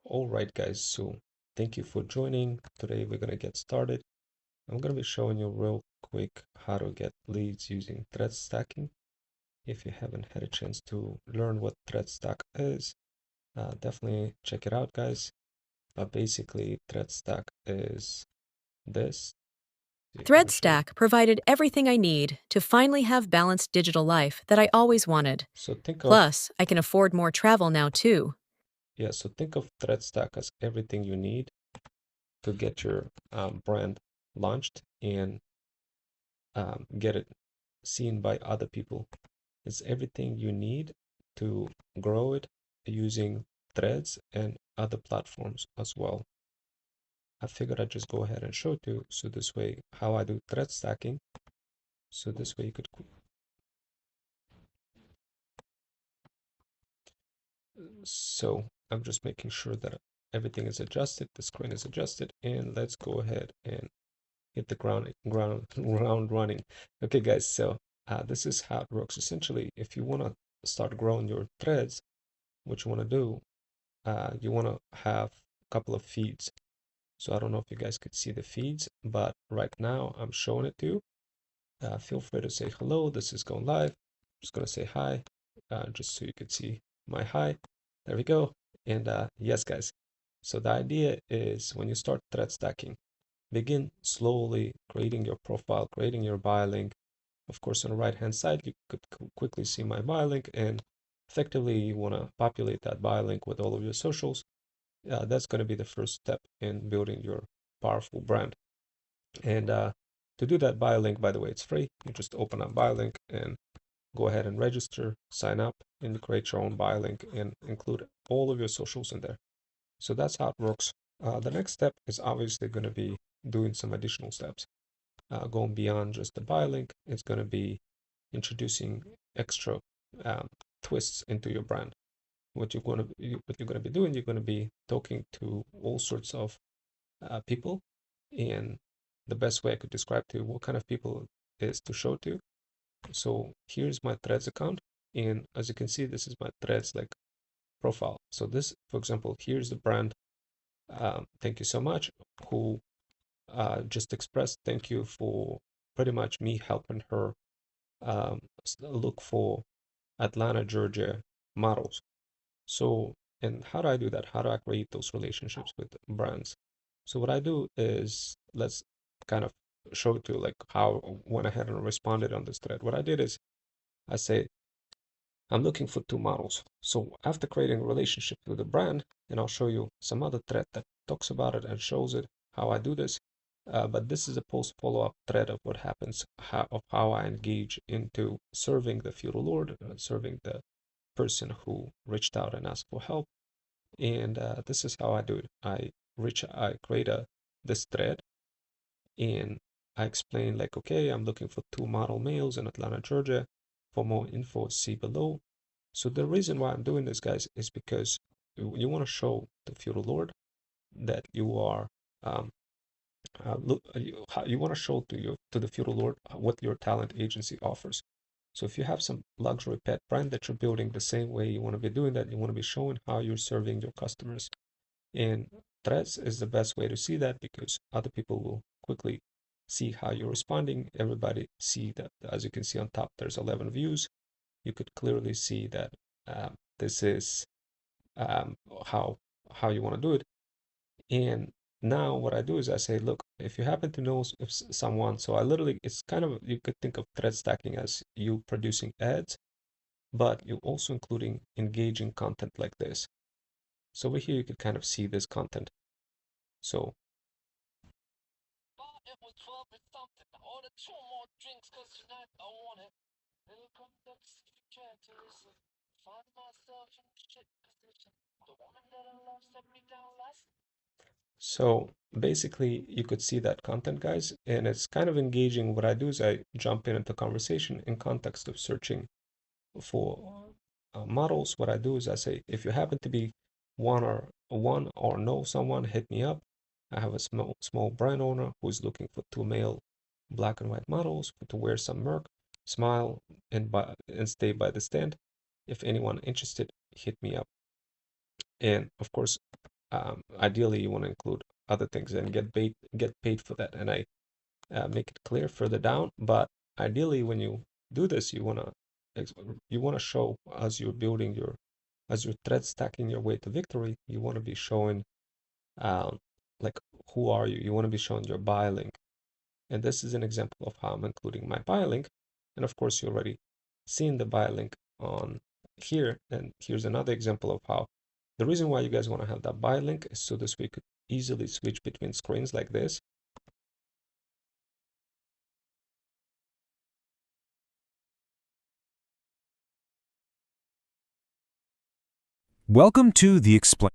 All right, guys, so thank you for joining. Today we're gonna get started. I'm gonna be showing you real quick how to get leads using thread stacking. If you haven't had a chance to learn what thread stack is, definitely check it out, guys. But basically, thread stack is this. See if I can show you. ThreadStack provided everything I need to finally have balanced digital life that I always wanted. So think of Plus, I can afford more travel now too. so think of thread stack as everything you need to get your brand launched and get it seen by other people. It's everything you need to grow it using threads and other platforms as well. I figured I'd just go ahead and show it to you. So this way, how I do thread stacking. So this way you could, so I'm just making sure that everything is adjusted, the screen is adjusted, and let's go ahead and hit the ground running. Okay, guys, so this is how it works. Essentially, if you want to start growing your threads, what you want to do, you want to have a couple of feeds. So I don't know if you guys could see the feeds, but right now I'm showing it to you. Feel free to say hello. This is going live. I'm just gonna say hi, just so you could see my hi. There we go. And yes, guys. So the idea is when you start thread stacking, begin slowly creating your profile, creating your buy link. Of course, on the right hand side, you could quickly see my buy link, and effectively you want to populate that buy link with all of your socials. That's going to be the first step in building your powerful brand. And to do that buy link, by the way, it's free. You just open up buy link and go ahead and register, sign up, and create your own buy link and include all of your socials in there. So that's how it works. The next step is obviously going to be doing some additional steps. Going beyond just the buy link, it's going to be introducing extra um, twists into your brand. What you're going to be doing, you're going to be talking to all sorts of people, and the best way I could describe to you what kind of people is to show to you. So here's my Threads account, and as you can see, this is my Threads like profile. So this, for example, here's the brand. Thank you so much. Who just expressed thank you for pretty much me helping her look for Atlanta, Georgia models. So, and how do I do that? How do I create those relationships with brands? So what I do is, let's kind of show it to you like how I went ahead and responded on this thread. What I did is I say, I'm looking for two models. So after creating a relationship with the brand, and I'll show you some other thread that talks about it and shows it how I do this. But this is a post follow-up thread of what happens, of how I engage into serving the feudal lord, serving the person who reached out and asked for help. And this is how I do it. I create this thread, and I explain like, okay, I'm looking for two model males in Atlanta, Georgia. For more info, see below. So the reason why I'm doing this, guys, is because you want to show the feudal lord that you are um, look you want to show to the feudal lord what your talent agency offers. So if you have some luxury pet brand that you're building the same way you want to be doing that, you want to be showing how you're serving your customers. And Threads is the best way to see that because other people will quickly see how you're responding. Everybody see that, as you can see on top, there's 11 views. You could clearly see that this is um, how how you want to do it. And now what I do is I say, look, if you happen to know if someone, so I literally, it's kind of, you could think of thread stacking as you producing ads, but you also including engaging content like this. So over here, you could kind of see this content. So So basically, you could see that content, guys, and it's kind of engaging. What I do is I jump in into conversation in context of searching for models. What I do is I say, if you happen to be one or know someone, hit me up. I have a small brand owner who is looking for two male black and white models to wear some merc, smile, and stay by the stand. If anyone interested, hit me up. And of course, ideally you want to include other things and get paid for that. And I make it clear further down. But ideally, when you do this, you wanna show as you're building your as you're thread stacking your way to victory, you want to be showing um, like who are you? You want to be showing your buy link. And this is an example of how I'm including my buy link. And of course, you already seen the buy link on here. And here's another example of how the reason why you guys want to have that buy link is so this way you could easily switch between screens like this. Welcome to the Explain.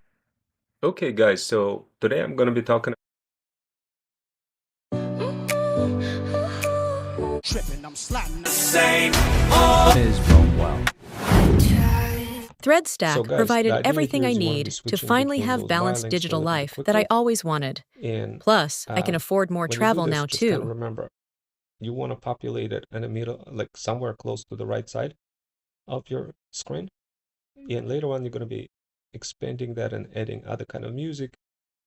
Okay, guys, so today I'm going to be talking. Tripping, I'm sliding. Is Romewell. ThreadStack So guys, the provided idea everything here I is you wanna be need to switching finally between have those buy balanced links digital relatively life that I quickly. always wanted. And Plus, I can afford more when you do travel this, now just kind of too. remember, you want to populate it in the middle, like somewhere close to the right side of your screen. And later on, you're going to be expanding that and adding other kind of music,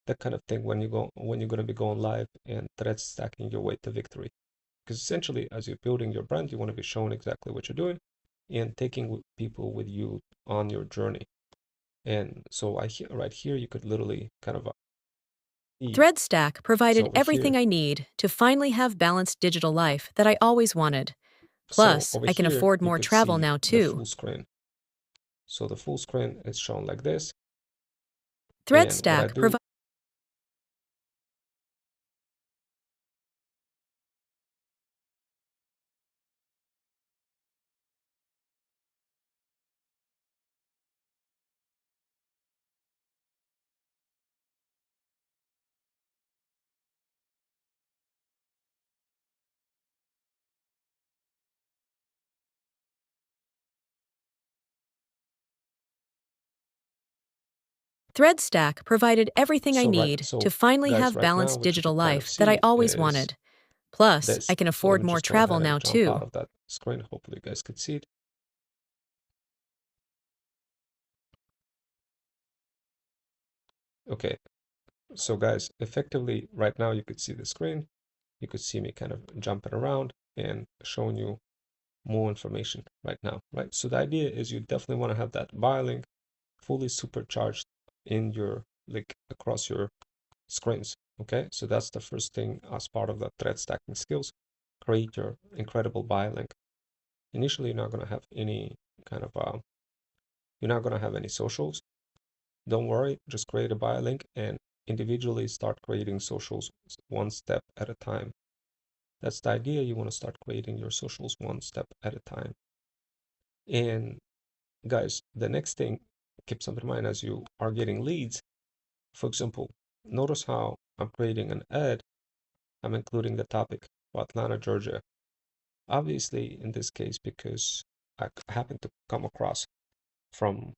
that kind of thing when you're going to be going live and thread stacking your way to victory. Because essentially, as you're building your brand, you want to be showing exactly what you're doing and taking people with you on your journey. And so right here, you could literally kind of ThreadStack provided over everything here. I need to finally have balanced digital life that I always wanted. So Plus, over I can here, afford you more could travel see now the too. full screen. So the full screen is shown like this. And what I ThreadStack do, provides ThreadStack provided everything I need to finally guys, have right now, balanced what you digital could kind of life that I see always is wanted. Plus, I this. can So let afford me more just go ahead travel and now jump out too. of that screen. Hopefully you guys could see it. Okay, so guys, effectively right now you could see the screen. You could see me kind of jumping around and showing you more information right now, right? So the idea is you definitely want to have that buy link fully supercharged in your, like, across your screens. Okay, so that's the first thing as part of the thread stacking skills. Create your incredible buy link. Initially, you're not going to have any kind of you're not going to have any socials. Don't worry, just create a buy link and individually start creating socials one step at a time. That's the idea. You want to start creating your socials one step at a time. And guys, the next thing, keep something in mind as you are getting leads. For example, notice how I'm creating an ad. I'm including the topic of Atlanta, Georgia. Obviously, in this case, because I happen to come across from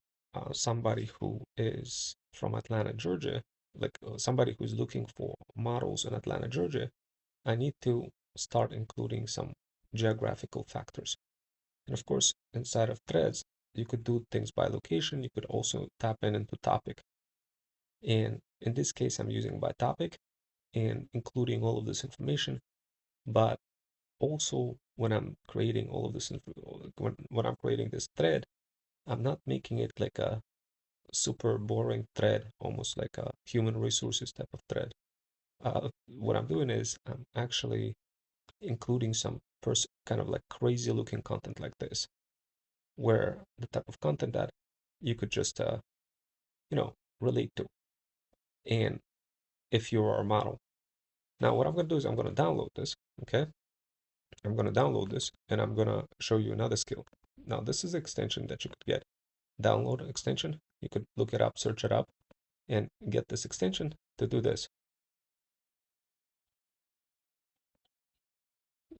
somebody who is from Atlanta, Georgia, like somebody who's looking for models in Atlanta, Georgia, I need to start including some geographical factors. And of course, inside of threads, you could do things by location. You could also tap into topic. And in this case, I'm using by topic and including all of this information. But also, when I'm creating all of this, when I'm creating this thread, I'm not making it like a super boring thread, almost like a human resources type of thread. What I'm doing is I'm actually including some kind of like crazy looking content like this, where the type of content that you could just relate to. And if you are a model, now what I'm gonna do is I'm gonna download this. Okay, I'm gonna download this and I'm gonna show you another skill. Now this is the extension that you could get. Download extension. You could look it up, search it up, and get this extension to do this.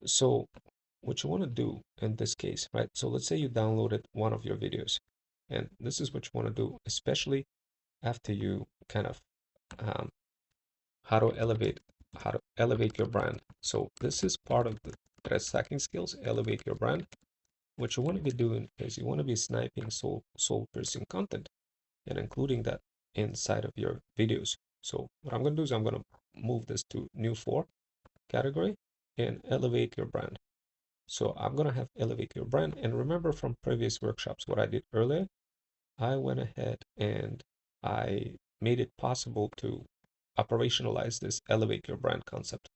So what you want to do in this case, right? So let's say you downloaded one of your videos, and this is what you want to do, especially after you kind of um, how to elevate your brand. So this is part of the thread stacking skills, elevate your brand. What you want to be doing is you want to be sniping soul piercing content and including that inside of your videos. So what I'm going to do is I'm going to move this to new 4 category and elevate your brand. So I'm going to have elevate your brand. And remember from previous workshops, what I did earlier, I went ahead and I made it possible to operationalize this elevate your brand concept.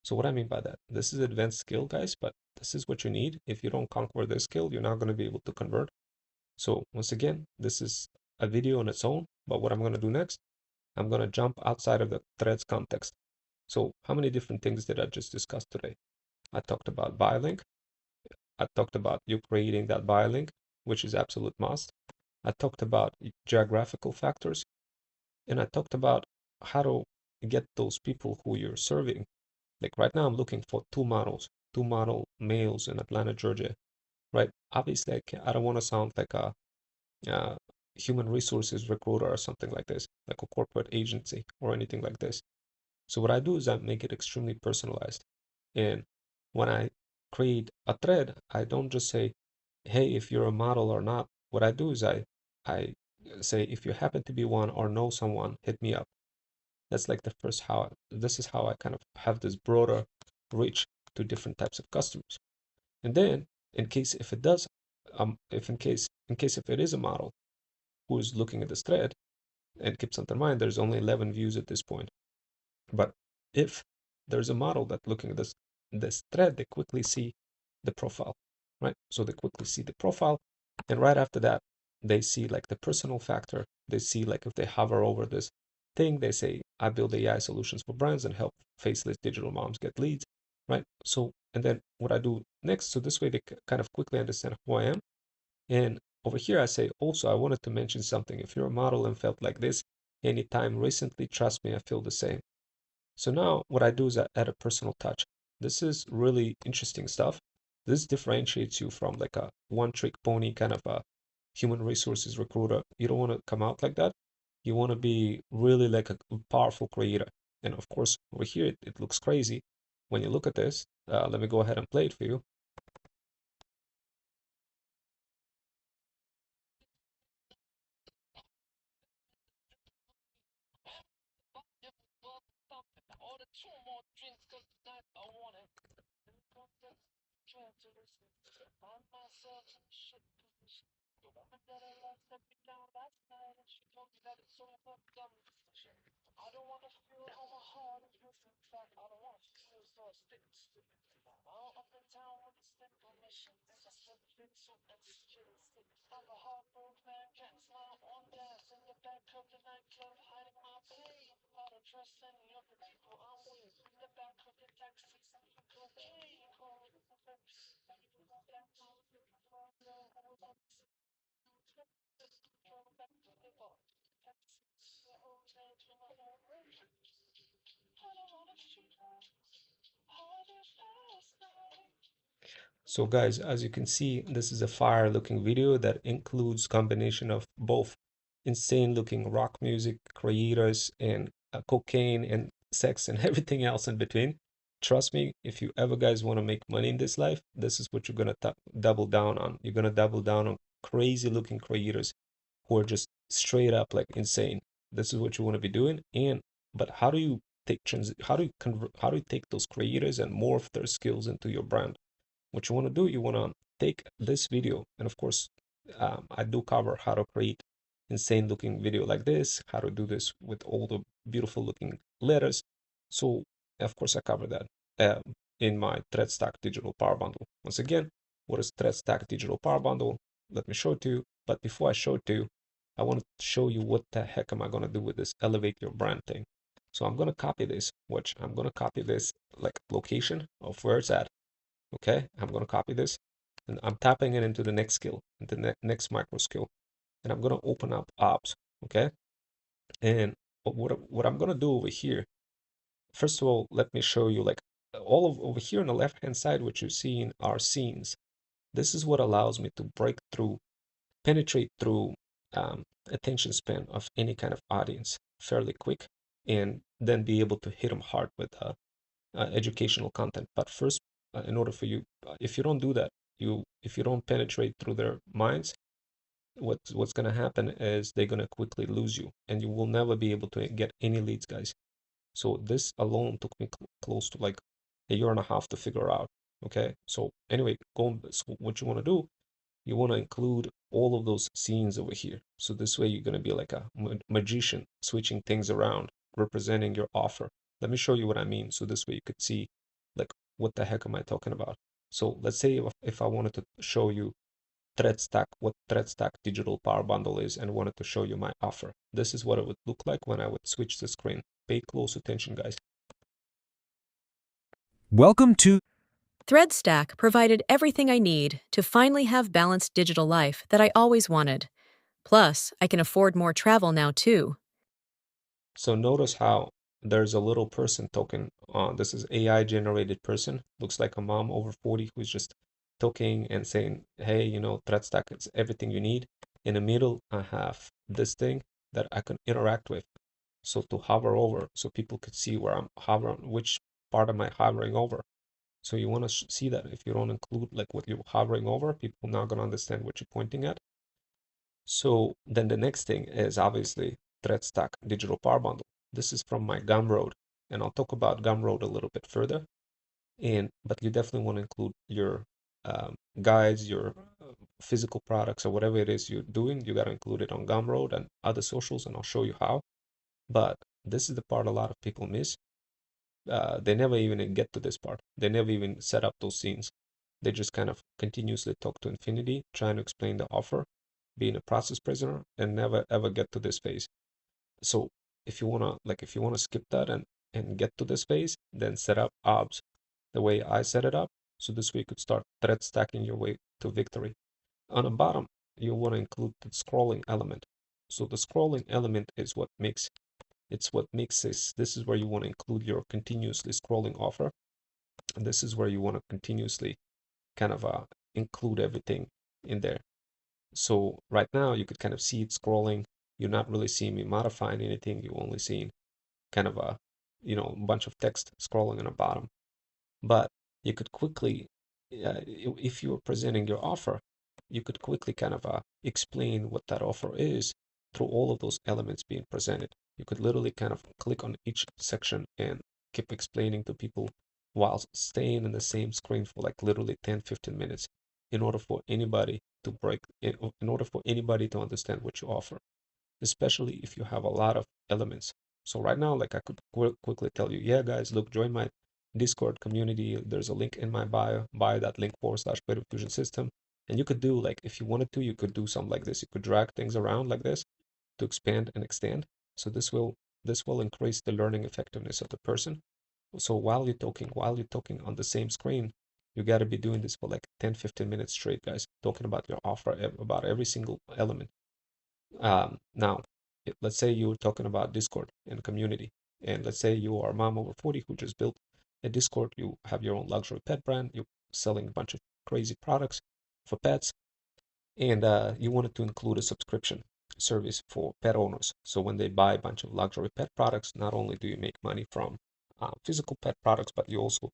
So what I mean by that, this is advanced skill, guys, but this is what you need. If you don't conquer this skill, you're not going to be able to convert. So once again, this is a video on its own, but what I'm going to do next, I'm going to jump outside of the threads context. So how many different things did I just discuss today? I talked about buy link. I talked about you creating that buy link, which is absolute must. I talked about geographical factors, and I talked about how to get those people who you're serving. Like right now, I'm looking for two model males in Atlanta, Georgia, right? Obviously, I don't want to sound like a human resources recruiter or something like this, like a corporate agency or anything like this. So what I do is I make it extremely personalized. And when I create a thread, I don't just say, hey, if you're a model or not. What I do is I say, if you happen to be one or know someone, hit me up. That's like the first this is how I kind of have this broader reach to different types of customers. And then in case if it does, if in case if it is a model who is looking at this thread, and keep something in mind, there's only 11 views at this point. But if there's a model that looking at this thread, they quickly see the profile, right? So they quickly see the profile, and right after that, they see like the personal factor. They see like if they hover over this thing, they say, I build AI solutions for brands and help faceless digital moms get leads, right? So, and then what I do next, so this way they kind of quickly understand who I am. And over here, I say, also, I wanted to mention something. If you're a model and felt like this anytime recently, trust me, I feel the same. So now what I do is I add a personal touch. This is really interesting stuff. This differentiates you from like a one-trick pony kind of a human resources recruiter. You don't want to come out like that. You want to be really like a powerful creator. And of course, over here, it looks crazy. When you look at this, let me go ahead and play it for you. So guys, as you can see, this is a fire looking video that includes combination of both insane looking rock music creators and cocaine and sex and everything else in between. Trust me, if you ever guys want to make money in this life, this is what you're gonna double down on. You're gonna double down on crazy looking creators who are just straight up like insane. This is what you want to be doing. And but how do you take how do you convert, how do you take those creators and morph their skills into your brand? What you want to do, you want to take this video, and of course, I do cover how to create insane looking video like this, how to do this with all the beautiful looking letters. So of course I cover that in my ThreadStack Digital Power Bundle. Once again, what is ThreadStack Digital Power Bundle? Let me show it to you. But before I show it to you, I want to show you what the heck am I going to do with this elevate your brand thing. So I'm going to copy this, which I'm going to copy this like location of where it's at. Okay, I'm going to copy this and I'm tapping it into the next skill, into the next micro skill, and I'm going to open up ops. Okay, and what I'm going to do over here, first of all, let me show you like all of over here on the left hand side, what you're seeing are scenes. This is what allows me to break through, penetrate through attention span of any kind of audience fairly quick, and then be able to hit them hard with educational content. But first, in order for you, if you don't do that, if you don't penetrate through their minds, what's gonna happen is they're gonna quickly lose you, and you will never be able to get any leads, guys. So this alone took me close to like a year and a half to figure out. Okay, so anyway, so what you want to do, you want to include all of those scenes over here. So this way you're going to be like a magician, switching things around, representing your offer. Let me show you what I mean. So this way you could see like what the heck am I talking about. So let's say if I wanted to show you ThreadStack, what ThreadStack Digital Power Bundle is, and wanted to show you my offer. This is what it would look like when I would switch the screen. Pay close attention, guys. Welcome to ThreadStack provided everything I need to finally have balanced digital life that I always wanted. Plus, I can afford more travel now too. So notice how there's a little person token. This is AI generated person. Looks like a mom over 40 who's just talking and saying, hey, you know, ThreadStack is everything you need. In the middle, I have this thing that I can interact with. So to hover over, so people could see where I'm hovering, which part am I hovering over. So you want to see that if you don't include like what you're hovering over, people are not going to understand what you're pointing at. So then the next thing is obviously ThreadStack Digital Power Bundle. This is from my Gumroad, and I'll talk about Gumroad a little bit further. But you definitely want to include your guides, your physical products, or whatever it is you're doing. You got to include it on Gumroad and other socials, and I'll show you how. But this is the part a lot of people miss. They never even get to this part. They never even set up those scenes. They just kind of continuously talk to infinity, trying to explain the offer, being a process prisoner, and never ever get to this phase. So if you wanna skip that and get to this phase, then set up OBS the way I set it up. So this way you could start thread stacking your way to victory. On the bottom, you want to include the scrolling element. So the scrolling element is what makes this is where you want to include your continuously scrolling offer. And this is where you want to continuously kind of include everything in there. So right now you could kind of see it scrolling. You're not really seeing me modifying anything. You're only seeing kind of a, bunch of text scrolling on the bottom. But you could quickly, if you're presenting your offer, you could quickly kind of explain what that offer is through all of those elements being presented. You could literally kind of click on each section and keep explaining to people while staying in the same screen for like literally 10-15 minutes in order for anybody to in order for anybody to understand what you offer, especially if you have a lot of elements. So right now, like I could quickly tell you, yeah, guys, look, join my Discord community. There's a link in my bio.link/Payroll Fusion System. And you could do like, if you wanted to, you could do something like this. You could drag things around like this to expand and extend. So this will increase the learning effectiveness of the person. So while you're talking on the same screen, you got to be doing this for like 10-15 minutes straight, guys, talking about your offer, about every single element. Now, let's say you're talking about Discord and community, and let's say you are a mom over 40 who just built a Discord. You have your own luxury pet brand. You're selling a bunch of crazy products for pets, and you wanted to include a subscription service for pet owners. So when they buy a bunch of luxury pet products, not only do you make money from physical pet products, but you also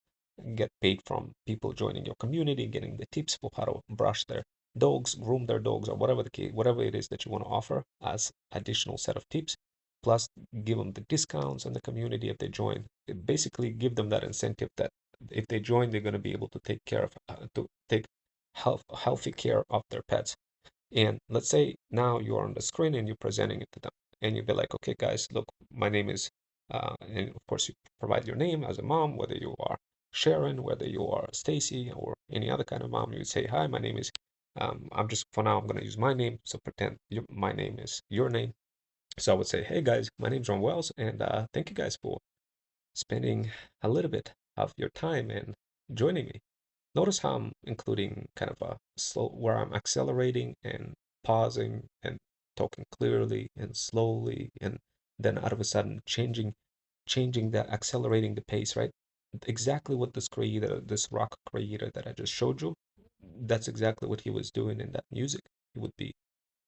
get paid from people joining your community, getting the tips for how to brush their dogs, groom their dogs, or whatever the case, whatever it is that you want to offer as additional set of tips. Plus, give them the discounts in the community if they join. Basically, give them that incentive that if they join, they're going to be able to take care of to take healthy care of their pets. And let's say now you're on the screen and you're presenting it to them, and you'll be like, okay, guys, look, my name is, and of course you provide your name as a mom, whether you are Sharon, whether you are Stacy, or any other kind of mom. You would say, hi, my name is, I'm just, for now, I'm going to use my name. So pretend my name is your name. So I would say, hey guys, my name's John Wells, and thank you guys for spending a little bit of your time and joining me. Notice how I'm including kind of a slow, where I'm accelerating and pausing and talking clearly and slowly, and then out of a sudden changing the accelerating the pace, right? Exactly what this rock creator that I just showed you, that's exactly what he was doing in that music. He would be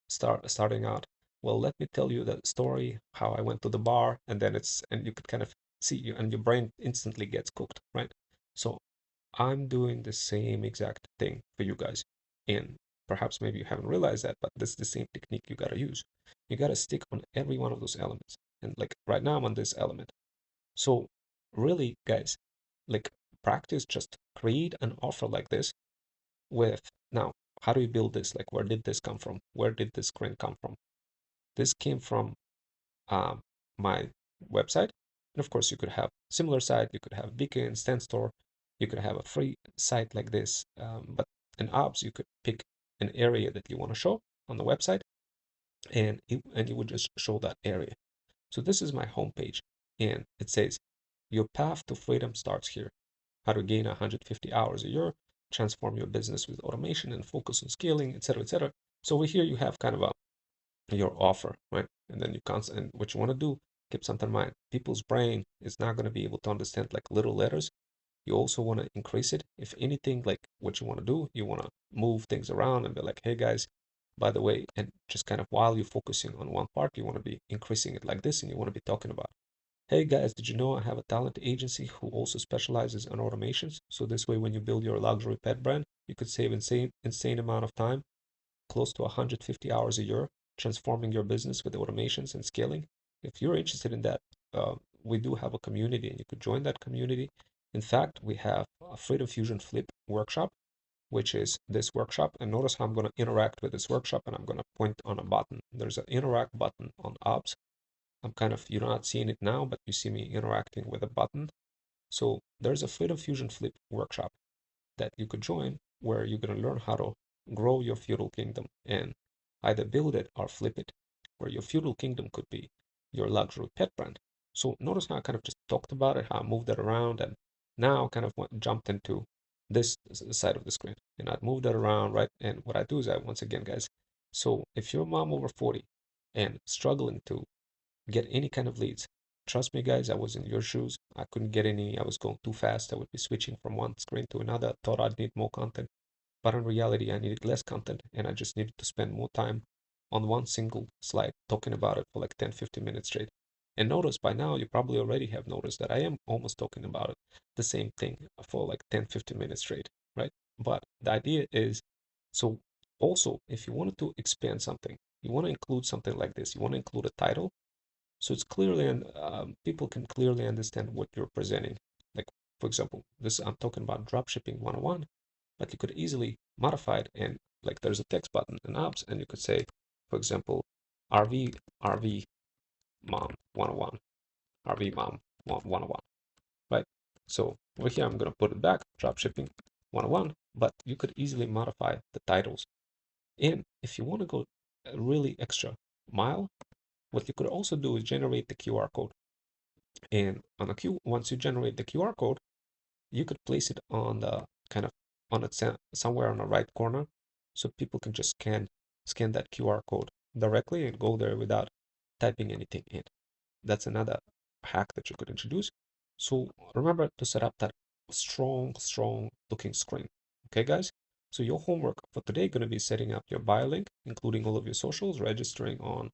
starting out, well, let me tell you the story how I went to the bar, and then and you could kind of see you, and your brain instantly gets cooked, right? So I'm doing the same exact thing for you guys. And perhaps maybe you haven't realized that, but this is the same technique you got to use. You got to stick on every one of those elements. And like right now I'm on this element. So really, guys, like practice, just create an offer like this with, now, how do you build this? Like, where did this come from? Where did this screen come from? This came from my website. And of course, you could have similar site. You could have Beacon, StanStore. You could have a free site like this. But in Ops, you could pick an area that you want to show on the website, and you would just show that area. So this is my homepage, and it says, your path to freedom starts here. How to gain 150 hours a year, transform your business with automation and focus on scaling, etc., etc. So over here you have kind of your offer, right? And then and what you want to do, keep something in mind. People's brain is not going to be able to understand like little letters. You also want to increase it. If anything, like what you want to do, you want to move things around and be like, hey guys, by the way, and just kind of while you're focusing on one part, you want to be increasing it like this, and you want to be talking about, hey guys, did you know I have a talent agency who also specializes in automations? So this way, when you build your luxury pet brand, you could save insane amount of time, close to 150 hours a year, transforming your business with automations and scaling. If you're interested in that, we do have a community, and you could join that community. In fact, we have a Freedom Fusion Flip workshop, which is this workshop. And notice how I'm going to interact with this workshop, and I'm going to point on a button. There's an interact button on Ops. You're not seeing it now, but you see me interacting with a button. So there's a Freedom Fusion Flip workshop that you could join, where you're going to learn how to grow your feudal kingdom and either build it or flip it, where your feudal kingdom could be your luxury pet brand. So notice how I kind of just talked about it, how I moved it around, and now kind of jumped into this side of the screen, and I'd move that around, right? And what I do is once again, guys, so if you're a mom over 40 and struggling to get any kind of leads, trust me, guys, I was in your shoes. I couldn't get any. I was going too fast. I would be switching from one screen to another. Thought I'd need more content, but in reality, I needed less content, and I just needed to spend more time on one single slide talking about it for like 10-15 minutes straight. And notice by now, you probably already have noticed that I am almost talking about it, the same thing for like 10-15 minutes straight, right? But the idea is, so also, if you wanted to expand something, you want to include something like this. You want to include a title, so it's clearly, and people can clearly understand what you're presenting. Like, for example, this, I'm talking about dropshipping 101, but you could easily modify it, and like there's a text button in Ops, and you could say, for example, RV Mom 101, RV Mom 101, right? So over here, I'm going to put it back, dropshipping 101, but you could easily modify the titles. And if you want to go a really extra mile, what you could also do is generate the QR code. And once you generate the QR code, you could place it on the kind of on it somewhere on the right corner, so people can just scan that QR code directly and go there without typing anything in. That's another hack that you could introduce. So remember to set up that strong looking screen. Okay, guys? So your homework for today going to be setting up your bio link, including all of your socials, registering on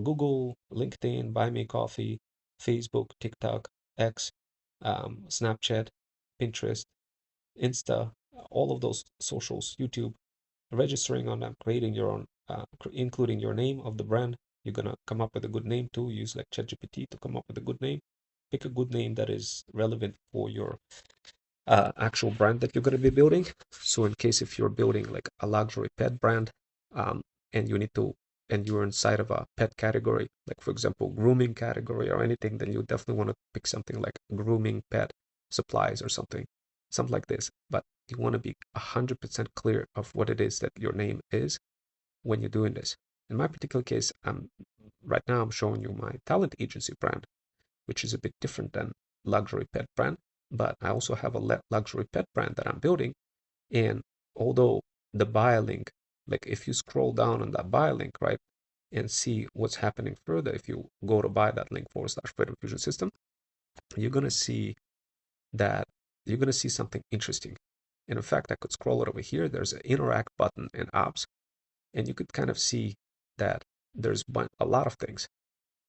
Google, LinkedIn, Buy Me Coffee, Facebook, TikTok, X, Snapchat, Pinterest, Insta, all of those socials, YouTube, registering on them, creating your own, including your name of the brand. You're gonna come up with a good name too. Use like ChatGPT to come up with a good name. Pick a good name that is relevant for your actual brand that you're gonna be building. So in case if you're building like a luxury pet brand, and you're inside of a pet category, like for example, grooming category or anything, then you definitely want to pick something like grooming pet supplies or something like this. But you want to be 100% clear of what it is that your name is when you're doing this. In my particular case, right now I'm showing you my talent agency brand, which is a bit different than luxury pet brand, but I also have a luxury pet brand that I'm building. And although the buy link, like if you scroll down on that buy link, right, and see what's happening further, if you go to buy that link / Freedom Fusion System, you're going to see something interesting. And in fact, I could scroll it over here. There's an interact button in Ops, and you could kind of see that there's a lot of things.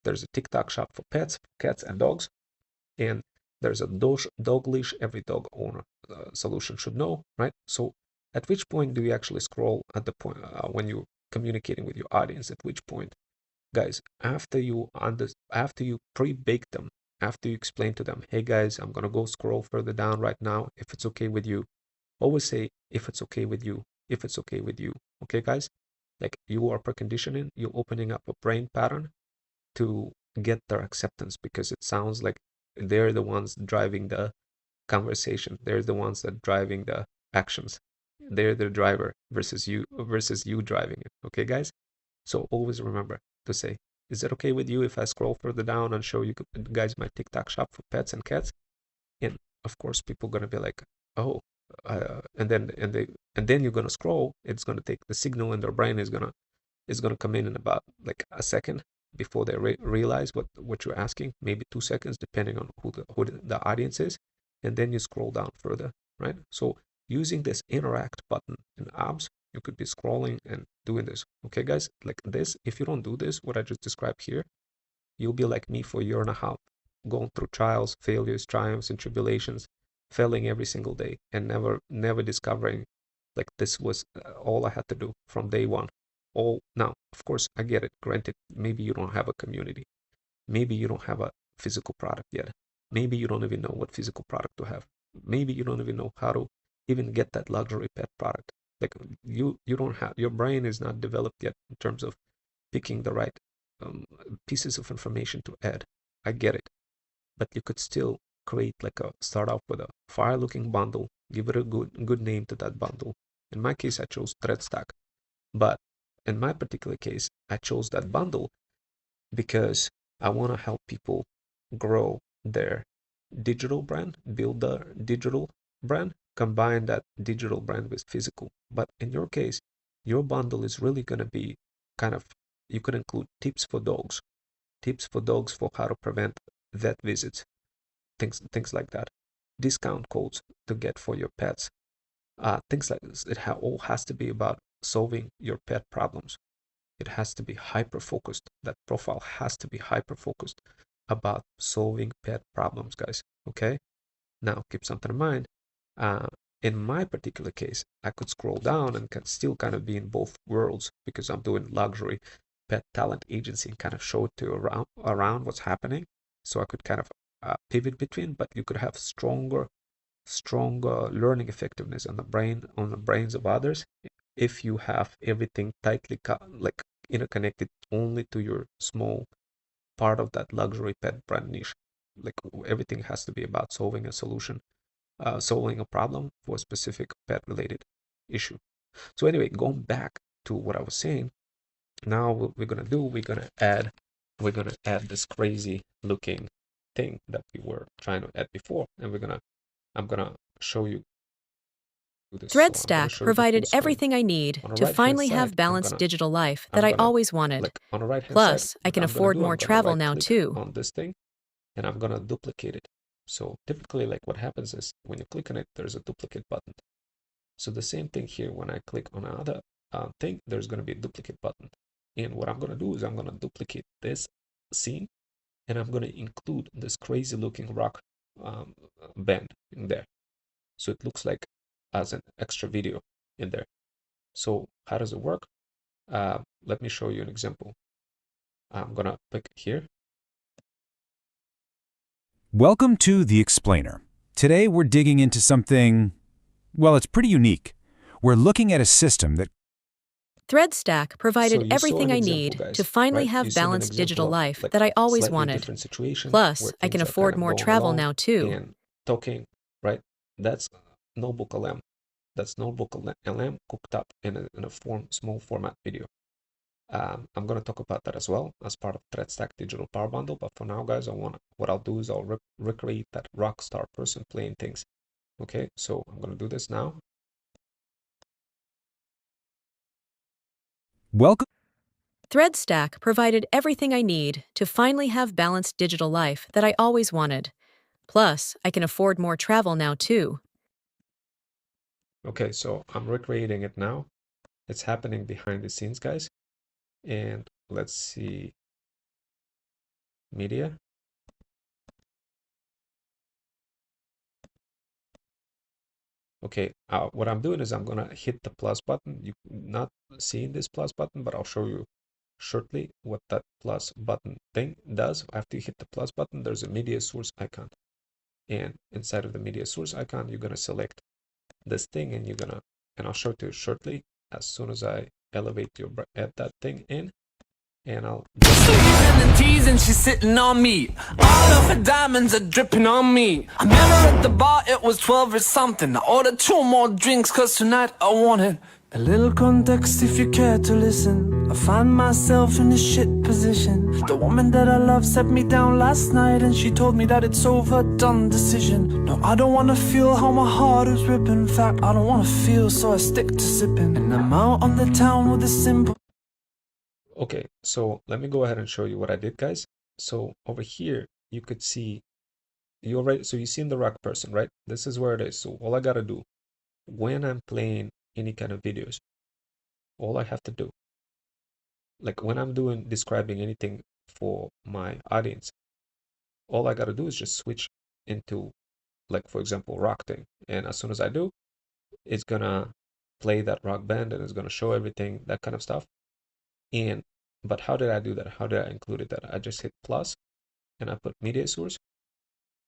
There's a TikTok shop for pets, cats and dogs, and there's a dog leash every dog owner solution should know, right? So At which point do you actually scroll at the point when you're communicating with your audience? At which point, guys, after you pre-bake them, after you explain to them, hey guys, I'm gonna go scroll further down right now. If it's okay with you, always say if it's okay with you, if it's okay with you. Okay, guys, like you are preconditioning, you're opening up a brain pattern to get their acceptance, because it sounds like they're the ones driving the conversation. They're the ones that driving the actions. They're the driver versus you driving it. Okay, guys? So always remember to say, is it okay with you if I scroll further down and show you guys my TikTok shop for pets and cats? And of course, people gonna be like, oh, and then you're gonna scroll. It's gonna take the signal, and their brain is gonna come in about like a second before they realize what you're asking, maybe 2 seconds, depending on who the audience is, and then you scroll down further, right? So using this interact button in apps, you could be scrolling and doing this. Okay, guys, like this. If you don't do this, what I just described here, you'll be like me for a year and a half, going through trials, failures, triumphs, and tribulations, failing every single day, and never discovering like this was all I had to do from day one. All now, of course, I get it. Granted, maybe you don't have a community, maybe you don't have a physical product yet, maybe you don't even know what physical product to have, maybe you don't even know how to even get that luxury pet product. Like you don't have, your brain is not developed yet in terms of picking the right um, pieces of information to add. I get it, but you could still create like start off with a fire looking bundle, give it a good name to that bundle. In my case, I chose ThreadStack, but in my particular case, I chose that bundle because I want to help people grow their digital brand, build their digital brand, combine that digital brand with physical. But in your case, your bundle is really going to be kind of, you could include tips for dogs for how to prevent vet visits, things like that, discount codes to get for your pets, things like this. It all has to be about solving your pet problems. It has to be hyper focused. That profile has to be hyper focused about solving pet problems, guys. Okay. Now keep something in mind. Uh, in my particular case, I could scroll down and can still kind of be in both worlds, because I'm doing luxury pet talent agency and kind of show it to you around what's happening. So I could kind of pivot between, but you could have stronger learning effectiveness on the brains of others if you have everything tightly like interconnected only to your small part of that luxury pet brand niche. Like everything has to be about solving a problem for a specific pet related issue. So anyway, going back to what I was saying, now what we're gonna do, we're gonna add this crazy looking thing that we were trying to add before, and I'm gonna show you this. So I'm gonna ThreadStack show you the full provided screen. everything I need On the to right hand finally side, have balanced digital life that I'm I gonna always wanted. like on the right hand side, Plus, I what can I'm gonna afford do, more I'm gonna travel right now click too. on this thing, and I'm gonna duplicate it. So typically, like what happens is when you click on it, there's a duplicate button. So the same thing here, when I click on another thing, there's gonna be a duplicate button. And what I'm gonna do is I'm gonna duplicate this scene, and I'm gonna include this crazy looking rock band in there. So it looks like as an extra video in there. So how does it work? Let me show you an example. I'm gonna click here. Welcome to The Explainer. Today we're digging into something, well, it's pretty unique. We're looking at a system that ThreadStack So provided you saw everything an I example, need guys, to finally right? You have saw an balanced example digital of life like that I always slightly wanted. different situation Plus, where I can things are kind afford of more going travel along now too. and talking, right? That's Notebook LM. That's Notebook LM cooked up in a small format video. I'm gonna talk about that as well as part of ThreadStack Digital Power Bundle. But for now, guys, what I'll do is I'll recreate that rock star person playing things. Okay, so I'm gonna do this now. welcome ThreadStack provided everything I need to finally have balanced digital life that I always wanted. Plus, I can afford more travel now too. Okay, so I'm recreating it now. It's happening behind the scenes, guys. And let's see, media. Okay, what I'm doing is I'm gonna hit the plus button. You not seeing this plus button, but I'll show you shortly what that plus button thing does. After you hit the plus button, there's a media source icon, and inside of the media source icon, you're gonna select this thing, and I'll show it to you shortly as soon as I elevate add that thing in, and I'll. Sleezing and teasing, she's sitting on me. All of her diamonds are dripping on me. I met her at the bar, it was 12 or something. I ordered 2 more drinks, cause tonight I wanted a little context if you care to listen. I find myself in a shit position. The woman that I love set me down last night, and she told me that it's overdone decision. No, I don't wanna feel how my heart is ripping. In fact, I don't wanna feel, so I stick to sipping. And I'm out on the town with a simple. Okay, so let me go ahead and show you what I did, guys. So over here, you could see so you seen the rock person, right? This is where it is. So all I gotta do when I'm playing any kind of videos, all I have to do, like when I'm describing anything for my audience, all I gotta do is just switch into, like, for example, rock thing. And as soon as I do, it's gonna play that rock band and it's gonna show everything, that kind of stuff. But how did I do that? How did I include that? I just hit plus and I put media source.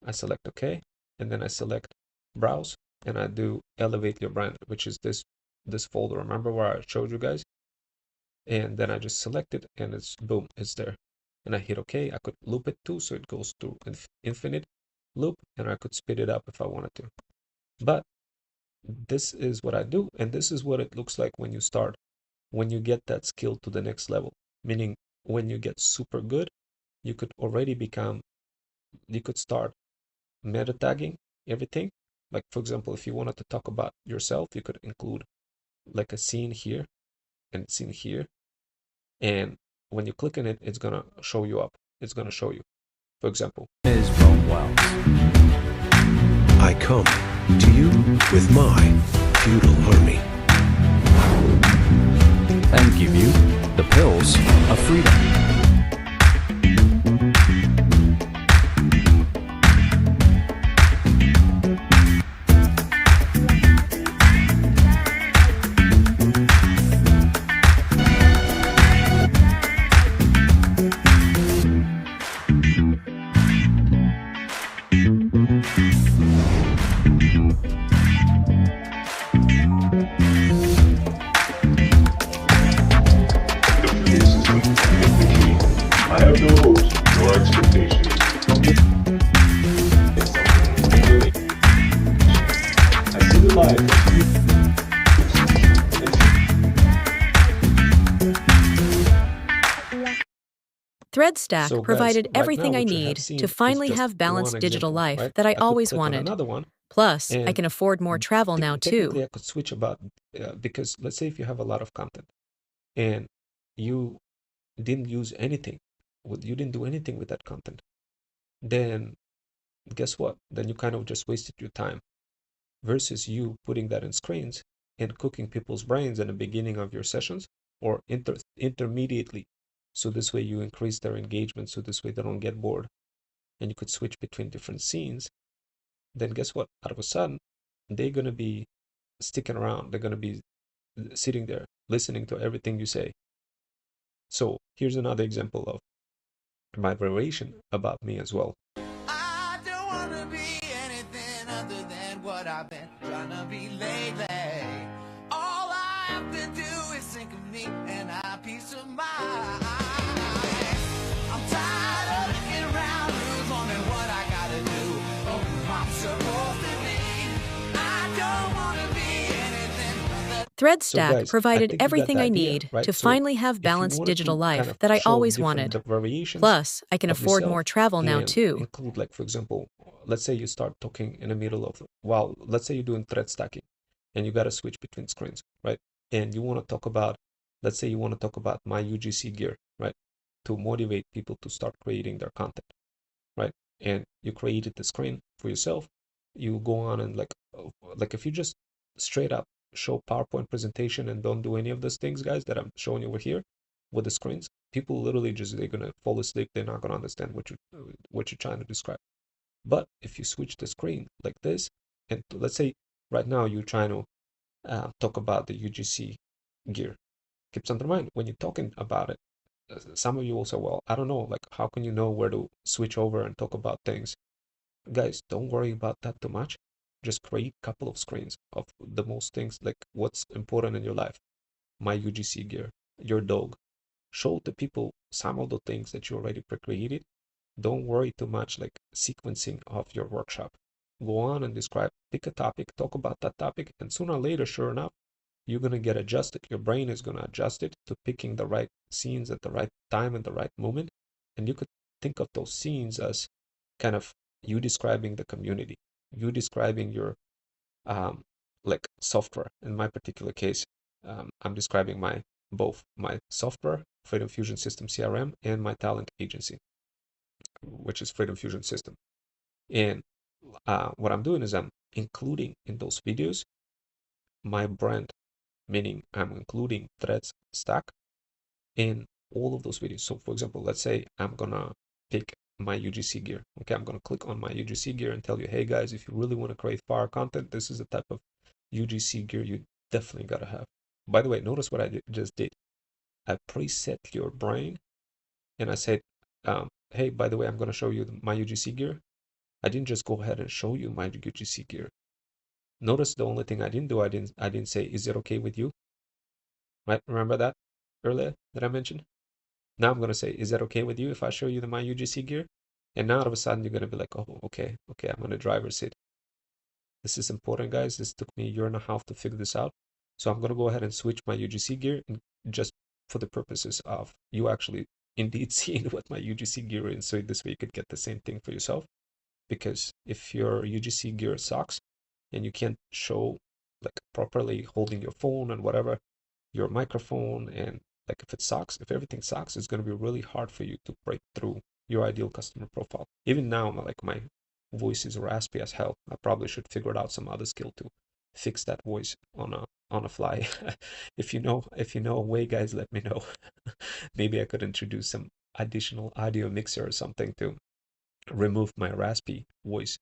I select OK, and then I select browse, and I do elevate your brand, which is this folder. Remember where I showed you guys? And then I just select it, and it's boom, it's there. And I hit OK. I could loop it too, so it goes through infinite loop, and I could speed it up if I wanted to. But this is what I do, and this is what it looks like when you get that skill to the next level. Meaning, when you get super good, you could start meta tagging everything. Like, for example, if you wanted to talk about yourself, you could include like a scene here and scene here, and when you click on it, it's gonna show you up. It's gonna show you, for example, Is Rome Wells. I come to you with my feudal army. And give you the pills of freedom. I have no hopes nor expectations. It's something really. I see the light. ThreadStack so guys, provided right everything now I what you have need seen to is finally just have balanced one digital example, life right? that I could always click on wanted. another one, Plus, I and can afford more travel now technically too. I could switch about because let's say if you have a lot of content and you didn't use anything, you didn't do anything with that content, then guess what? Then you kind of just wasted your time versus you putting that in screens and cooking people's brains in the beginning of your sessions or intermediately. So this way you increase their engagement. So this way they don't get bored, and you could switch between different scenes. Then guess what? Out of a sudden, they're gonna be sticking around. They're gonna be sitting there listening to everything you say. So here's another example of my variation about me as well. I don't wanna be anything other than what I've been trying to be lately. All I have to do is think of me and I have peace of mind. I'm tired of looking around, who's wondering what I gotta do, or who I'm supposed to be. I don't wanna be anything. ThreadStack guys, I provided think you got everything the I idea, need right? to So finally have if you balanced wanted digital to life kind of that I show always different wanted. variations Plus, I can of afford yourself more travel now and too. include, like, for example, let's say you start talking in the middle of, well, let's say you're doing thread stacking and you got to switch between screens, right? And you want to talk about, let's say you want to talk about my UGC gear, right? To motivate people to start creating their content, right? And you created the screen for yourself. You go on and like if you just straight up show PowerPoint presentation and don't do any of those things, guys, that I'm showing you over here with the screens, people literally they're gonna fall asleep. They're not gonna understand what you're trying to describe. But if you switch the screen like this, and let's say Right now, you're trying to talk about the UGC gear. Keep in mind, when you're talking about it, some of you will say, well, I don't know, like, how can you know where to switch over and talk about things? Guys, don't worry about that too much. Just create a couple of screens of the most things, like what's important in your life. My UGC gear, your dog. Show the people some of the things that you already pre-created. Don't worry too much like sequencing of your workshop. Go on and describe, pick a topic, talk about that topic, and sooner or later, sure enough, you're going to get adjusted. Your brain is going to adjust it to picking the right scenes at the right time and the right moment. And you could think of those scenes as kind of you describing the community, you describing your like software. In my particular case, I'm describing both my software, Freedom Fusion System CRM, and my talent agency, which is Freedom Fusion System. And what I'm doing is I'm including in those videos my brand, meaning I'm including Threads Stack in all of those videos. So for example, let's say I'm gonna pick my UGC gear. Okay, I'm gonna click on my UGC gear and tell you, hey guys, if you really want to create fire content, this is the type of UGC gear you definitely gotta have. By the way, notice what I just did. I preset your brain and I said, hey, by the way, I'm gonna show you my UGC gear. I didn't just go ahead and show you my UGC gear. Notice the only thing I didn't do, I didn't say, is it okay with you? Right? Remember that earlier that I mentioned? Now I'm gonna say, is that okay with you if I show you my UGC gear? And now all of a sudden you're gonna be like, oh, okay, I'm on the driver's seat. This is important, guys. This took me a year and a half to figure this out. So I'm gonna go ahead and switch my UGC gear, and just for the purposes of you actually indeed seeing what my UGC gear is, so this way you could get the same thing for yourself. Because if your UGC gear sucks and you can't show like properly holding your phone and whatever, your microphone, and like if it sucks, if everything sucks, it's going to be really hard for you to break through your ideal customer profile. Even now, like my voice is raspy as hell. I probably should figure out some other skill to fix that voice on a fly. If you know a way, guys, let me know. Maybe I could introduce some additional audio mixer or something to remove my raspy voice.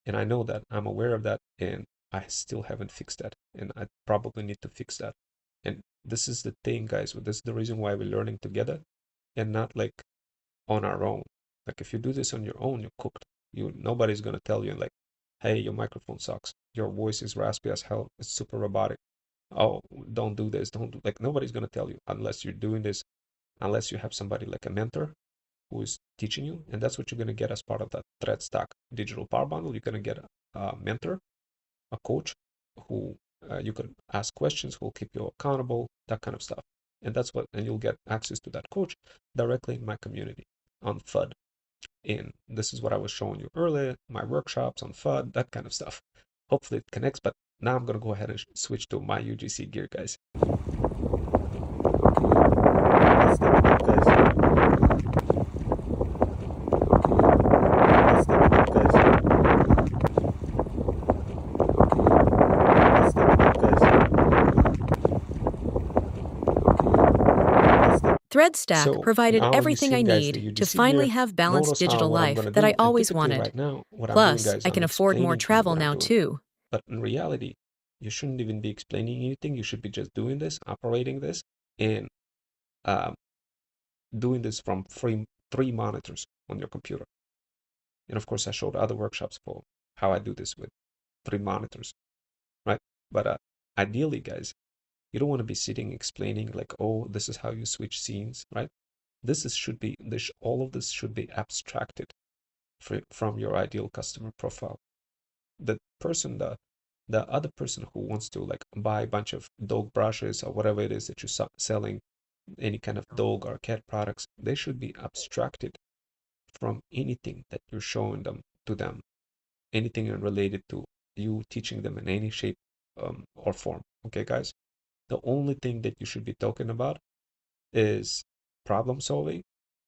And I know that, I'm aware of that, and I still haven't fixed that, and I probably need to fix that. And this is the thing, guys. This is the reason why we're learning together and not like on our own. Like if you do this on your own, you're cooked. Nobody's gonna tell you like, hey, your microphone sucks, your voice is raspy as hell, it's super robotic, oh, don't do this, don't do, like nobody's gonna tell you unless you're doing this, unless you have somebody like a mentor who is teaching you. And that's what you're gonna get as part of that Thread Stack digital power bundle. You're gonna get a mentor, a coach who you can ask questions, who will keep you accountable, that kind of stuff. And you'll get access to that coach directly in my community on FUD. And this is what I was showing you earlier, my workshops on FUD, that kind of stuff. Hopefully it connects, but now I'm gonna go ahead and switch to my UGC gear, guys. ThreadStack provided now you everything see, I guys, the need to UGC finally gear. have balanced Notice how digital what I'm life gonna that do, I and always typically wanted. right now, what I'm Plus, doing, guys, I can I'm afford more explaining to you travel what I'm now doing. too. But in reality, you shouldn't even be explaining anything. You should be just doing this, operating this, and doing this from three monitors on your computer. And of course, I showed other workshops for how I do this with 3 monitors, right? But ideally, guys, you don't want to be sitting explaining like, oh, this is how you switch scenes, right? All of this should be abstracted from your ideal customer profile. The other person who wants to like buy a bunch of dog brushes or whatever it is that you're selling, any kind of dog or cat products, they should be abstracted from anything that you're showing to them, anything related to you teaching them in any shape or form. Okay, guys? The only thing that you should be talking about is problem solving,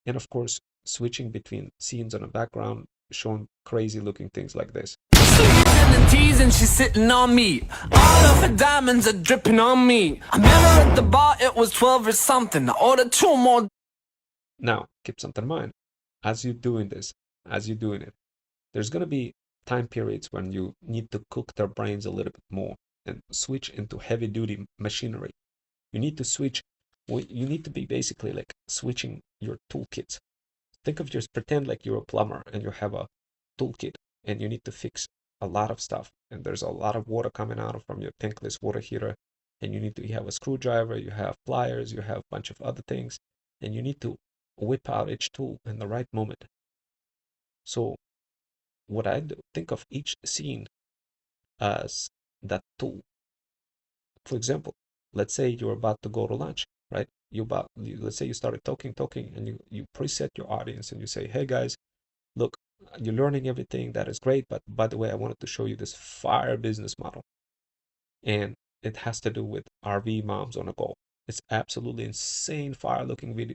and of course, switching between scenes on a background, showing crazy looking things like this. And teasing, she's sitting on me. All of her diamonds are dripping on me. I met her at the bar, it was 12 or something. I ordered 2 more. Now, keep something in mind. As you're doing it, there's going to be time periods when you need to cook their brains a little bit more and switch into heavy duty machinery. You need to switch, you need to be basically like switching your toolkits. Think of, just pretend like you're a plumber and you have a toolkit and you need to fix a lot of stuff, and there's a lot of water coming out from your tankless water heater, and you have a screwdriver, you have pliers, you have a bunch of other things, and you need to whip out each tool in the right moment. So what I do, think of each scene as that tool. For example, let's say you're about to go to lunch, right? Let's say you started talking, and you preset your audience and you say, hey guys, look, you're learning everything, that is great, but by the way, I wanted to show you this fire business model. And it has to do with RV moms on a go. It's absolutely insane fire looking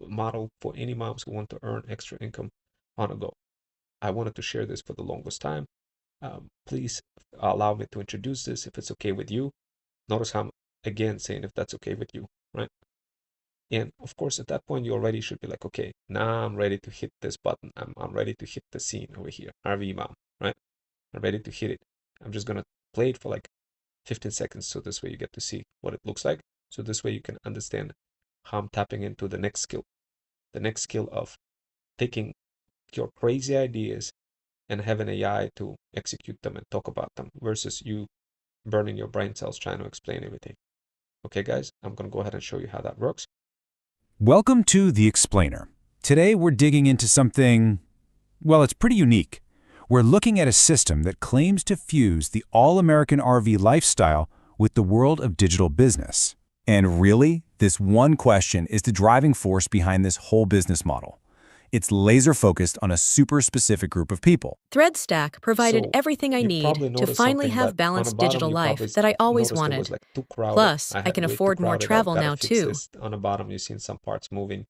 model for any moms who want to earn extra income on a go. I wanted to share this for the longest time. Please allow me to introduce this if it's okay with you. Notice how I'm again saying if that's okay with you, right? And of course, at that point, you already should be like, okay, now I'm ready to hit this button. I'm ready to hit the scene over here, RV mom, right? I'm ready to hit it. I'm just gonna play it for like 15 seconds, so this way you get to see what it looks like. So this way you can understand how I'm tapping into the next skill of taking your crazy ideas and having AI to execute them and talk about them versus you burning your brain cells trying to explain everything. Okay, guys, I'm gonna go ahead and show you how that works. Welcome to The Explainer. Today we're digging into something, well, it's pretty unique. We're looking at a system that claims to fuse the all-American RV lifestyle with the world of digital business. And really, this one question is the driving force behind this whole business model. It's laser-focused on a super specific group of people. ThreadStack provided So everything I you need probably to noticed finally something, have but on the balanced bottom digital you life probably that I always noticed it was wanted. like too crowded. Plus, I I had can way too afford more crowded. I've travel gotta now fix too. this. On the bottom, you've seen some parts moving.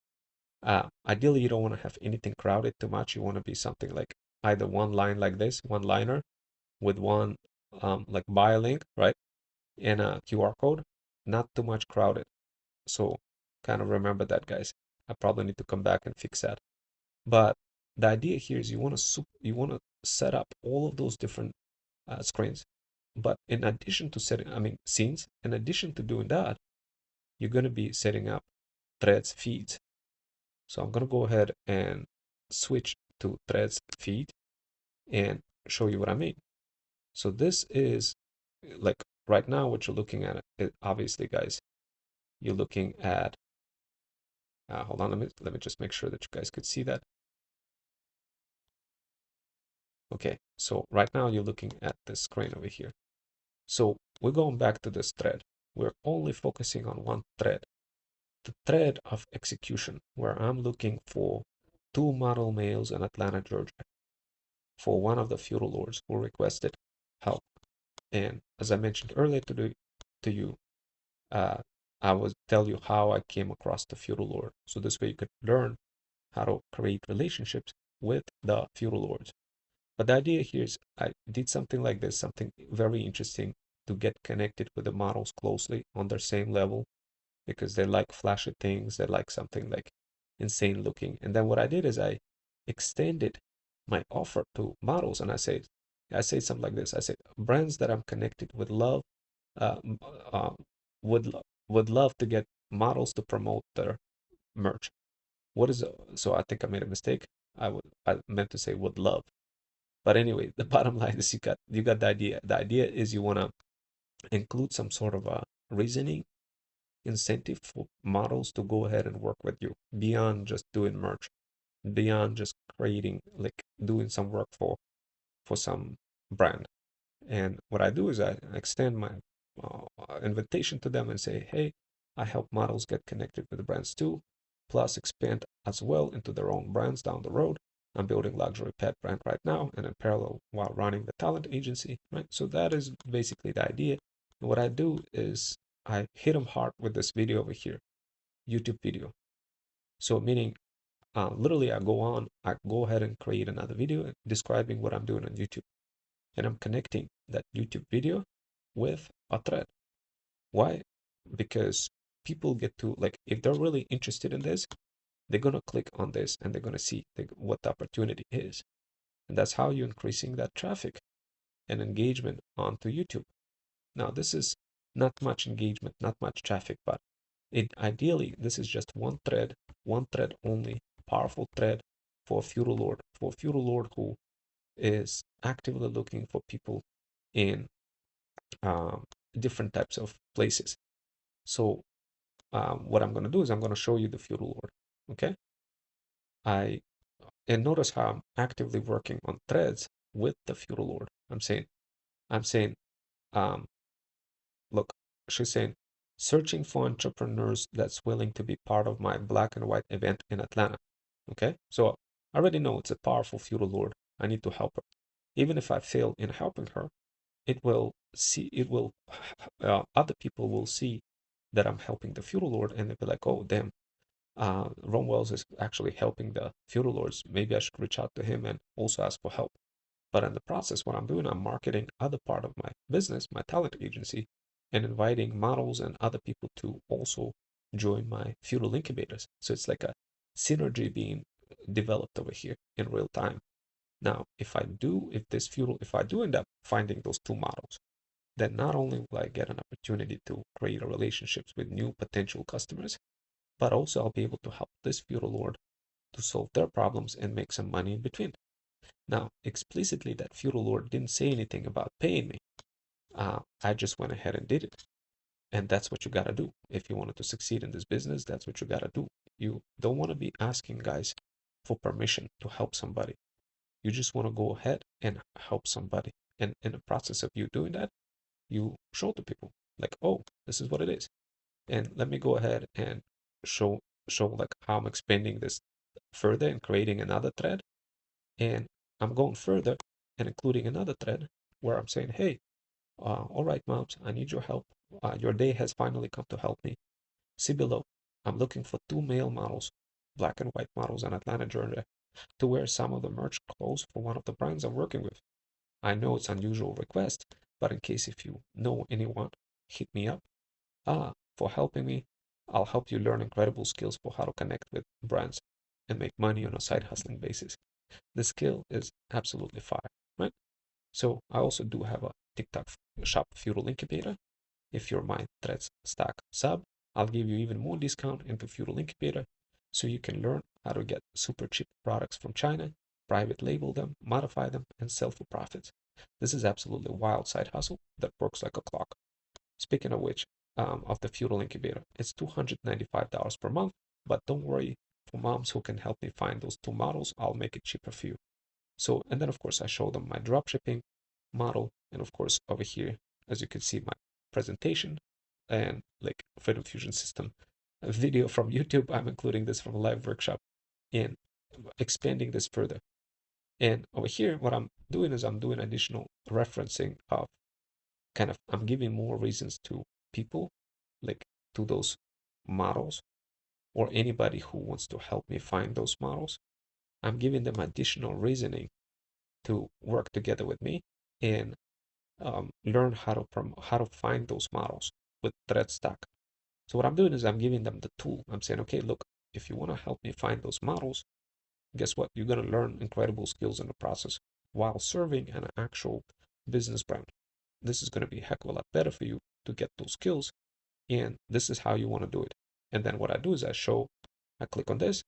Ideally, you don't want to have anything crowded too much. You want to be something like either one line like this, one liner, with one like bio link, right? And a QR code, not too much crowded. So kind of remember that, guys. I probably need to come back and fix that. But the idea here is you want to set up all of those different screens. But in addition to scenes, in addition to doing that, you're going to be setting up Threads feeds. So I'm going to go ahead and switch to Threads feed and show you what I mean. So this is like right now what you're looking at, obviously, guys, you're looking at, hold on, let me just make sure that you guys could see that. Okay, so right now you're looking at this screen over here. So we're going back to this thread. We're only focusing on one thread, the thread of execution, where I'm looking for 2 model males in Atlanta, Georgia, for one of the feudal lords who requested help. And as I mentioned earlier to you, I will tell you how I came across the feudal lord. So this way you could learn how to create relationships with the feudal lords. But the idea here is I did something like this, something very interesting, to get connected with the models closely on their same level, because they like flashy things, they like something like insane looking. And then what I did is I extended my offer to models, and I say something like this. I said, brands that I'm connected with would love to get models to promote their merch. So I think I made a mistake. I meant to say would love. But anyway, the bottom line is you got the idea. The idea is you want to include some sort of a reasoning incentive for models to go ahead and work with you beyond just doing merch, beyond just creating, like doing some work for some brand. And what I do is I extend my invitation to them and say, hey, I help models get connected with the brands too, plus expand as well into their own brands down the road. I'm building luxury pet brand right now, and in parallel while running the talent agency, right? So that is basically the idea. And what I do is I hit them hard with this video over here, YouTube video. So meaning, literally I go ahead and create another video describing what I'm doing on YouTube. And I'm connecting that YouTube video with a thread. Why? Because people get to, like, if they're really interested in this, they're going to click on this and they're going to see what the opportunity is. And that's how you're increasing that traffic and engagement onto YouTube. Now, this is not much engagement, not much traffic, but ideally, this is just one thread only, powerful thread for a feudal lord who is actively looking for people in different types of places. So what I'm going to do is I'm going to show you the feudal lord. Okay. And notice how I'm actively working on threads with the feudal lord. I'm saying, look, she's saying, searching for entrepreneurs that's willing to be part of my black and white event in Atlanta. Okay. So I already know it's a powerful feudal lord. I need to help her. Even if I fail in helping her, other people will see that I'm helping the feudal lord, and they'll be like, oh, damn, Ron Wells is actually helping the feudal lords. Maybe I should reach out to him and also ask for help. But in the process, what I'm doing, I'm marketing other part of my business, my talent agency, and inviting models and other people to also join my feudal incubators. So it's like a synergy being developed over here in real time. Now, if I do end up finding those two models, then not only will I get an opportunity to create relationships with new potential customers, but also I'll be able to help this feudal lord to solve their problems and make some money in between. Now, explicitly, that feudal lord didn't say anything about paying me. I just went ahead and did it. And that's what you got to do. If you wanted to succeed in this business, that's what you got to do. You don't want to be asking guys for permission to help somebody. You just want to go ahead and help somebody. And in the process of you doing that, you show to people like, oh, this is what it is. And let me go ahead and show like how I'm expanding this further and creating another thread. And I'm going further and including another thread where I'm saying, hey, all right, moms, I need your help. Your day has finally come to help me. See below, I'm looking for 2 male models, black and white models in Atlanta, Georgia, to wear some of the merch clothes for one of the brands I'm working with. I know it's an unusual request, but in case if you know anyone, hit me up. For helping me, I'll help you learn incredible skills for how to connect with brands and make money on a side hustling basis. The skill is absolutely fire, right? So I also do have a TikTok shop feudal incubator. If you're my Threads Stack sub, I'll give you even more discount into feudal incubator so you can learn how to get super cheap products from China, private label them, modify them, and sell for profits. This is absolutely wild side hustle that works like a clock. Speaking of which, of the feudal incubator, it's $295 per month, but don't worry, for moms who can help me find those 2 models, I'll make it cheaper for you. So, and then of course I show them my dropshipping model, and of course over here, as you can see, my presentation and like Freedom Fusion System a video from YouTube. I'm including this from a live workshop and expanding this further. And over here, what I'm doing is I'm doing additional referencing of I'm giving more reasons to people, like to those models or anybody who wants to help me find those models. I'm giving them additional reasoning to work together with me and learn how to find those models with ThreadStack. So what I'm doing is I'm giving them the tool. I'm saying, okay, look, if you want to help me find those models, guess what? You're going to learn incredible skills in the process while serving an actual business brand. This is going to be a heck of a lot better for you to get those skills. And this is how you want to do it. And then what I do is I click on this.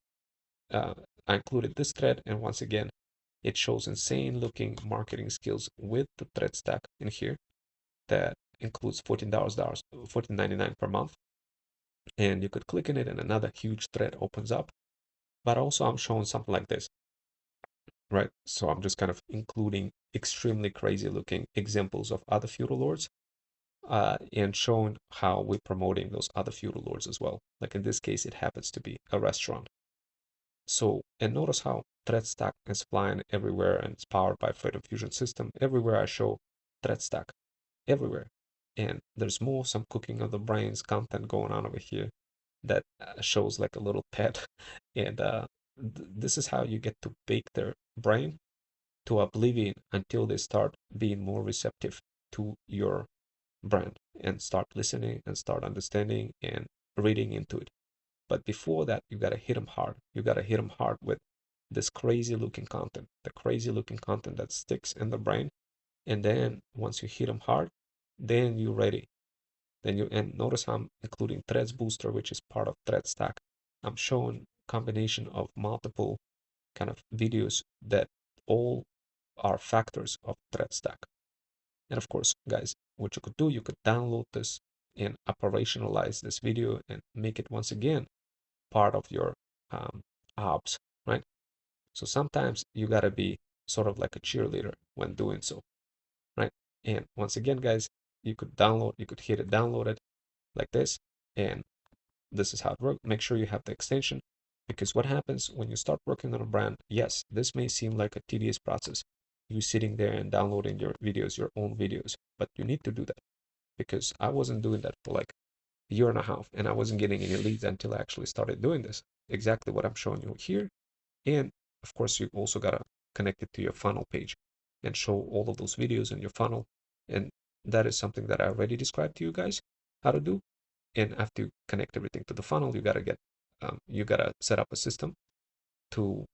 I included this thread. And once again, it shows insane looking marketing skills with the thread stack in here that includes $14.99 per month. And you could click on it and another huge thread opens up. But also I'm showing something like this, right? So I'm just kind of including extremely crazy looking examples of other feudal lords and showing how we're promoting those other feudal lords as well. Like in this case, it happens to be a restaurant. So, and notice how ThreadStack is flying everywhere and it's powered by Freedom Fusion System. Everywhere I show ThreadStack, everywhere. And there's some cooking of the brains content going on over here that shows like a little pet. And this is how you get to bake their brain to oblivion until they start being more receptive to your brand and start listening and start understanding and reading into it. But before that, you got to hit them hard. You got to hit them hard with this crazy looking content, the crazy looking content that sticks in the brain. And then once you hit them hard, then you're ready. And notice how I'm including Threads Booster, which is part of Threads Stack. I'm showing combination of multiple kind of videos that all are factors of Threads Stack. And of course, guys, what you could do, you could download this and operationalize this video and make it once again part of your ops, right? So sometimes you gotta be sort of like a cheerleader when doing so, right? And once again, guys, you could hit it, download it like this, and this is how it works. Make sure you have the extension, because what happens when you start working on a brand, yes, this may seem like a tedious process, you sitting there and downloading your videos, your own videos, but you need to do that, because I wasn't doing that for like a year and a half, and I wasn't getting any leads until I actually started doing this. Exactly what I'm showing you here. And of course, you also gotta connect it to your funnel page and show all of those videos in your funnel. And that is something that I already described to you guys how to do. And after you connect everything to the funnel, you gotta set up a system to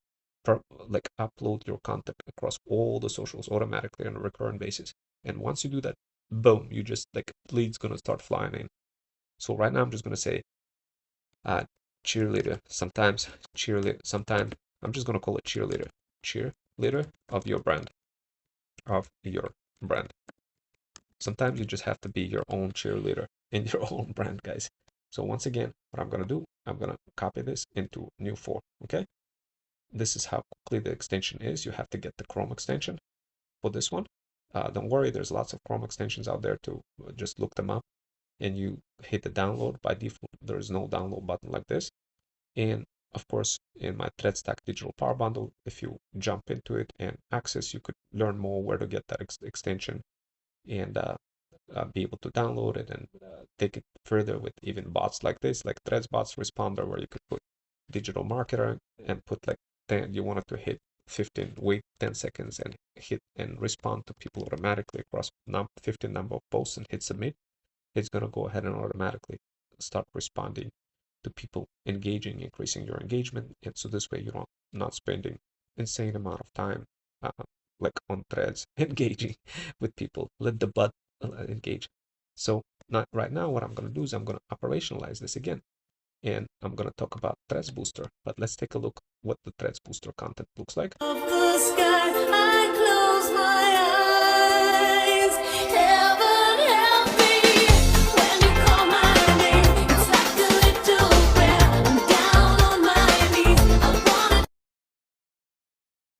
like upload your content across all the socials automatically on a recurrent basis. And once you do that, boom, you just like leads gonna start flying in. So right now I'm just gonna say cheerleader, sometimes cheerleader, sometimes I'm just gonna call it cheerleader of your brand, Sometimes you just have to be your own cheerleader in your own brand, guys. So once again, what I'm gonna do, I'm gonna copy this into new form. Okay, this is how quickly the extension is. You have to get the Chrome extension for this one. Don't worry, there's lots of Chrome extensions out there to just look them up, and you hit the download. By default, there is no download button like this. And of course, in my Threads Stack Digital Power Bundle, if you jump into it and access, you could learn more where to get that extension and be able to download it and take it further with even bots like this, like Threads Bots Responder, where you could put digital marketer and put like 10, you wanted to hit 15, wait 10 seconds and hit and respond to people automatically across 15 number of posts and hit submit. It's going to go ahead and automatically start responding to people, engaging, increasing your engagement. And so this way you're not spending insane amount of time like on Threads engaging with people. Let the bot engage. So right now what I'm going to do is I'm going to operationalize this again, and I'm going to talk about Threads Booster. But let's take a look what the Threads Booster content looks like. Of the sky, I close my eyes. Heaven help me when you call my name. It's like a little prayer. I'm down on my knees. I wanna.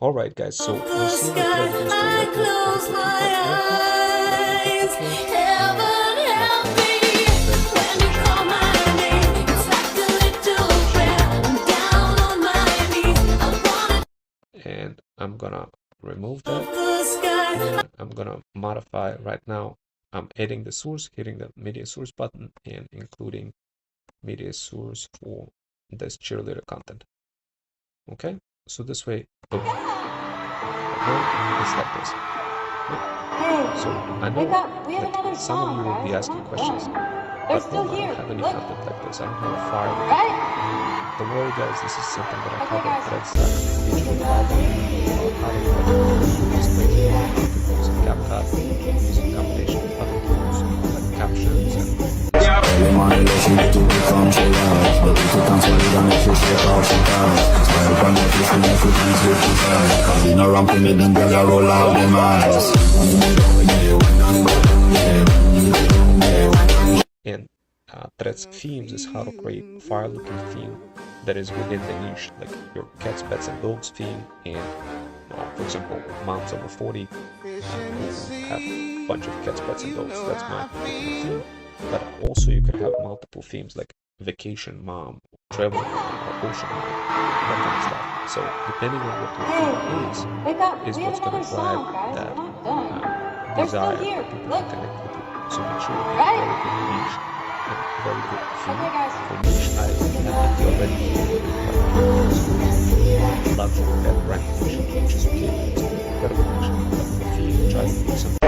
All right, guys. So Of you the see the sky, Threads Booster I right there. close my eyes. Heaven help me when you call my name. It's like a little prayer. I'm down on my knees. I wanna. And I'm gonna remove that. Of the sky. And I'm gonna modify right now. I'm adding the source, hitting the media source button, and including media source for this cheerleader content. Okay, so this way, boom. Now it's like this. So I know like, some of you will be asking questions, but no, I don't have any content like this. I don't have a file. Don't worry, guys. This is something that I cover in Threads Stack Digital Power Bundle. How to using CapCut, using combination of other tools like captions and and Threads themes is how to create fire-looking theme that is within the niche, like your cats, pets, and dogs theme, and for example, moms over 40 who have a bunch of cats, pets, and dogs. That's my theme. But also you can have multiple themes like vacation mom, travel mom, or ocean mom, that kind of stuff. So depending on what your theme is what's going to drive that desire for people to connect with you. So make sure you get very good niche and very good theme. For niche, I have it already luxury that brand niche, which is okay. It's an incredible niche. But for theme, try to do something.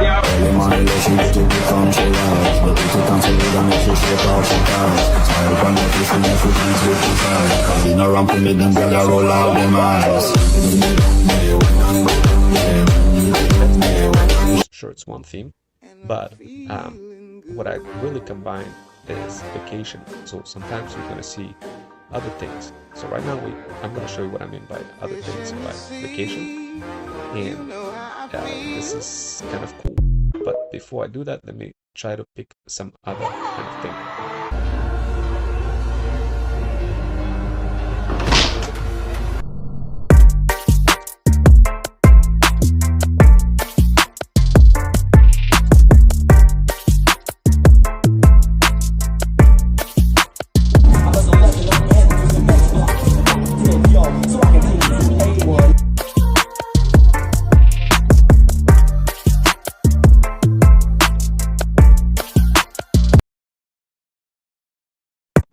Sure, it's one theme, but what I really combine is vacation. So sometimes you're gonna see other things. So right now I'm gonna show you what I mean by other things by vacation, and this is kind of cool. But before I do that, let me try to pick some other kind of thing.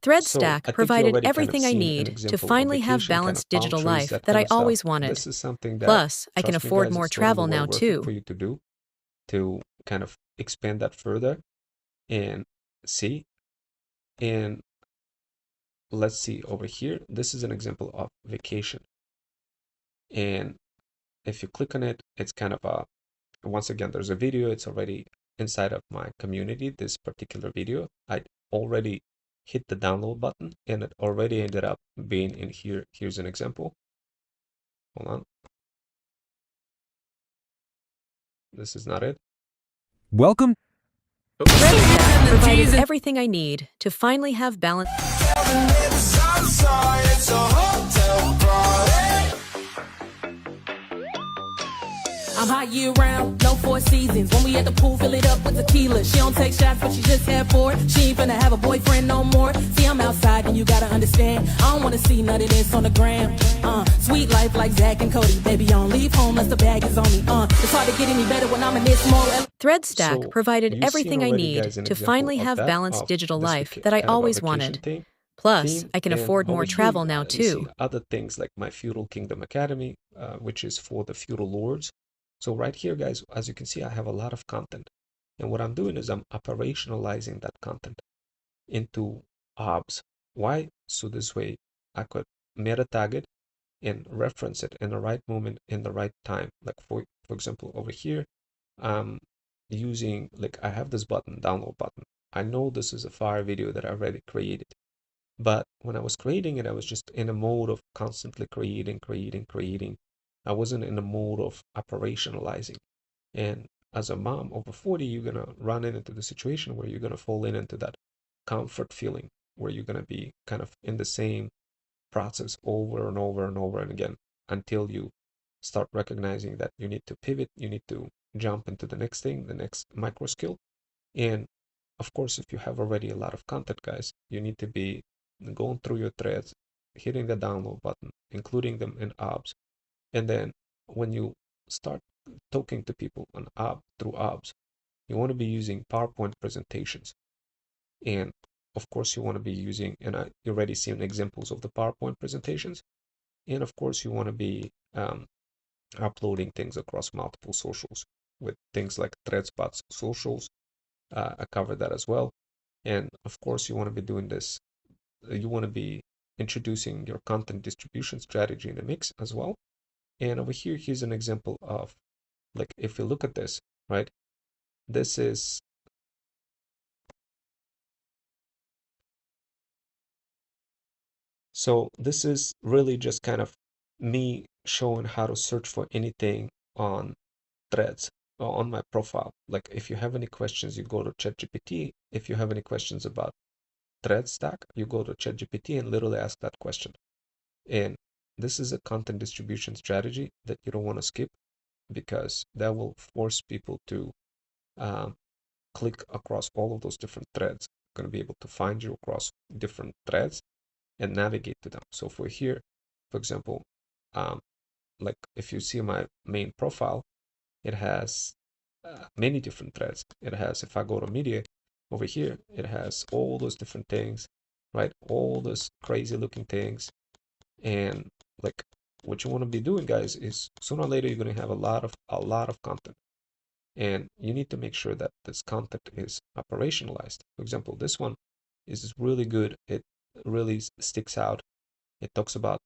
So I ThreadStack think you provided already kind of everything I seen an need to example of finally have vacation, kind balanced of palm digital trees, life that that kind I of stuff. always wanted. This is something that, Plus, I can trust me, afford guys, more it's totally travel well now worth it too. for you to do, to kind of expand that further and see. And let's see over here. This is an example of vacation. And if you click on it, it's kind of a, once again, there's a video. It's already inside of my community, this particular video. I already hit the download button and it already ended up being in here. Here's an example. Hold on. This is not it. Welcome. ThreadStack provided everything I need to finally have balance. I'm hot year round, no four seasons. When we at the pool, fill it up with tequila. She don't take shots, but she just had four. She ain't finna have a boyfriend no more. See, I'm outside and you gotta understand. I don't wanna see none of this on the gram. Sweet life like Zach and Cody. Baby, I don't leave home unless the bag is on me. It's hard to get any better when I'm in this mode. ThreadStack So, provided you've everything seen I already, need guys, an to example finally of have that, balanced of digital this life that I kind of a always vacation wanted. Plus, theme. I can And afford more over here, travel now you see too. other things like my Feudal Kingdom Academy, which is for the feudal lords. So right here, guys, as you can see, I have a lot of content. And what I'm doing is I'm operationalizing that content into OBS. Why? So this way I could meta tag it and reference it in the right moment, in the right time. Like for example, over here, using, like, I have this button, download button. I know this is a fire video that I already created. But when I was creating it, I was just in a mode of constantly creating. I wasn't in a mode of operationalizing. And as a mom over 40, you're gonna run into the situation where you're gonna fall into that comfort feeling, where you're gonna be kind of in the same process over and over and over and again until you start recognizing that you need to pivot, you need to jump into the next thing, the next micro skill. And of course, if you have already a lot of content, guys, you need to be going through your threads, hitting the download button, including them in OBS. And then when you start talking to people on through OBS, you want to be using PowerPoint presentations. And of course, you want to be using, and you already seen examples of the PowerPoint presentations. And of course, you want to be uploading things across multiple socials with things like ThreadSpots socials. I covered that as well. And of course, you want to be doing this. You want to be introducing your content distribution strategy in the mix as well. And over here, here's an example of, like, if you look at this, right? This is so this is really just kind of me showing how to search for anything on Threads or on my profile. Like, if you have any questions, you go to ChatGPT. If you have any questions about ThreadStack, you go to ChatGPT and literally ask that question. And this is a content distribution strategy that you don't want to skip, because that will force people to click across all of those different threads. You're going to be able to find you across different threads and navigate to them. So for here, for example, like if you see my main profile, it has many different threads. It has, if I go to media over here, it has all those different things, right? All those crazy looking things. And like, what you want to be doing, guys, is sooner or later you're going to have a lot of content. and you need to make sure that this content is operationalized. For example, this one is really good. It really sticks out. It talks about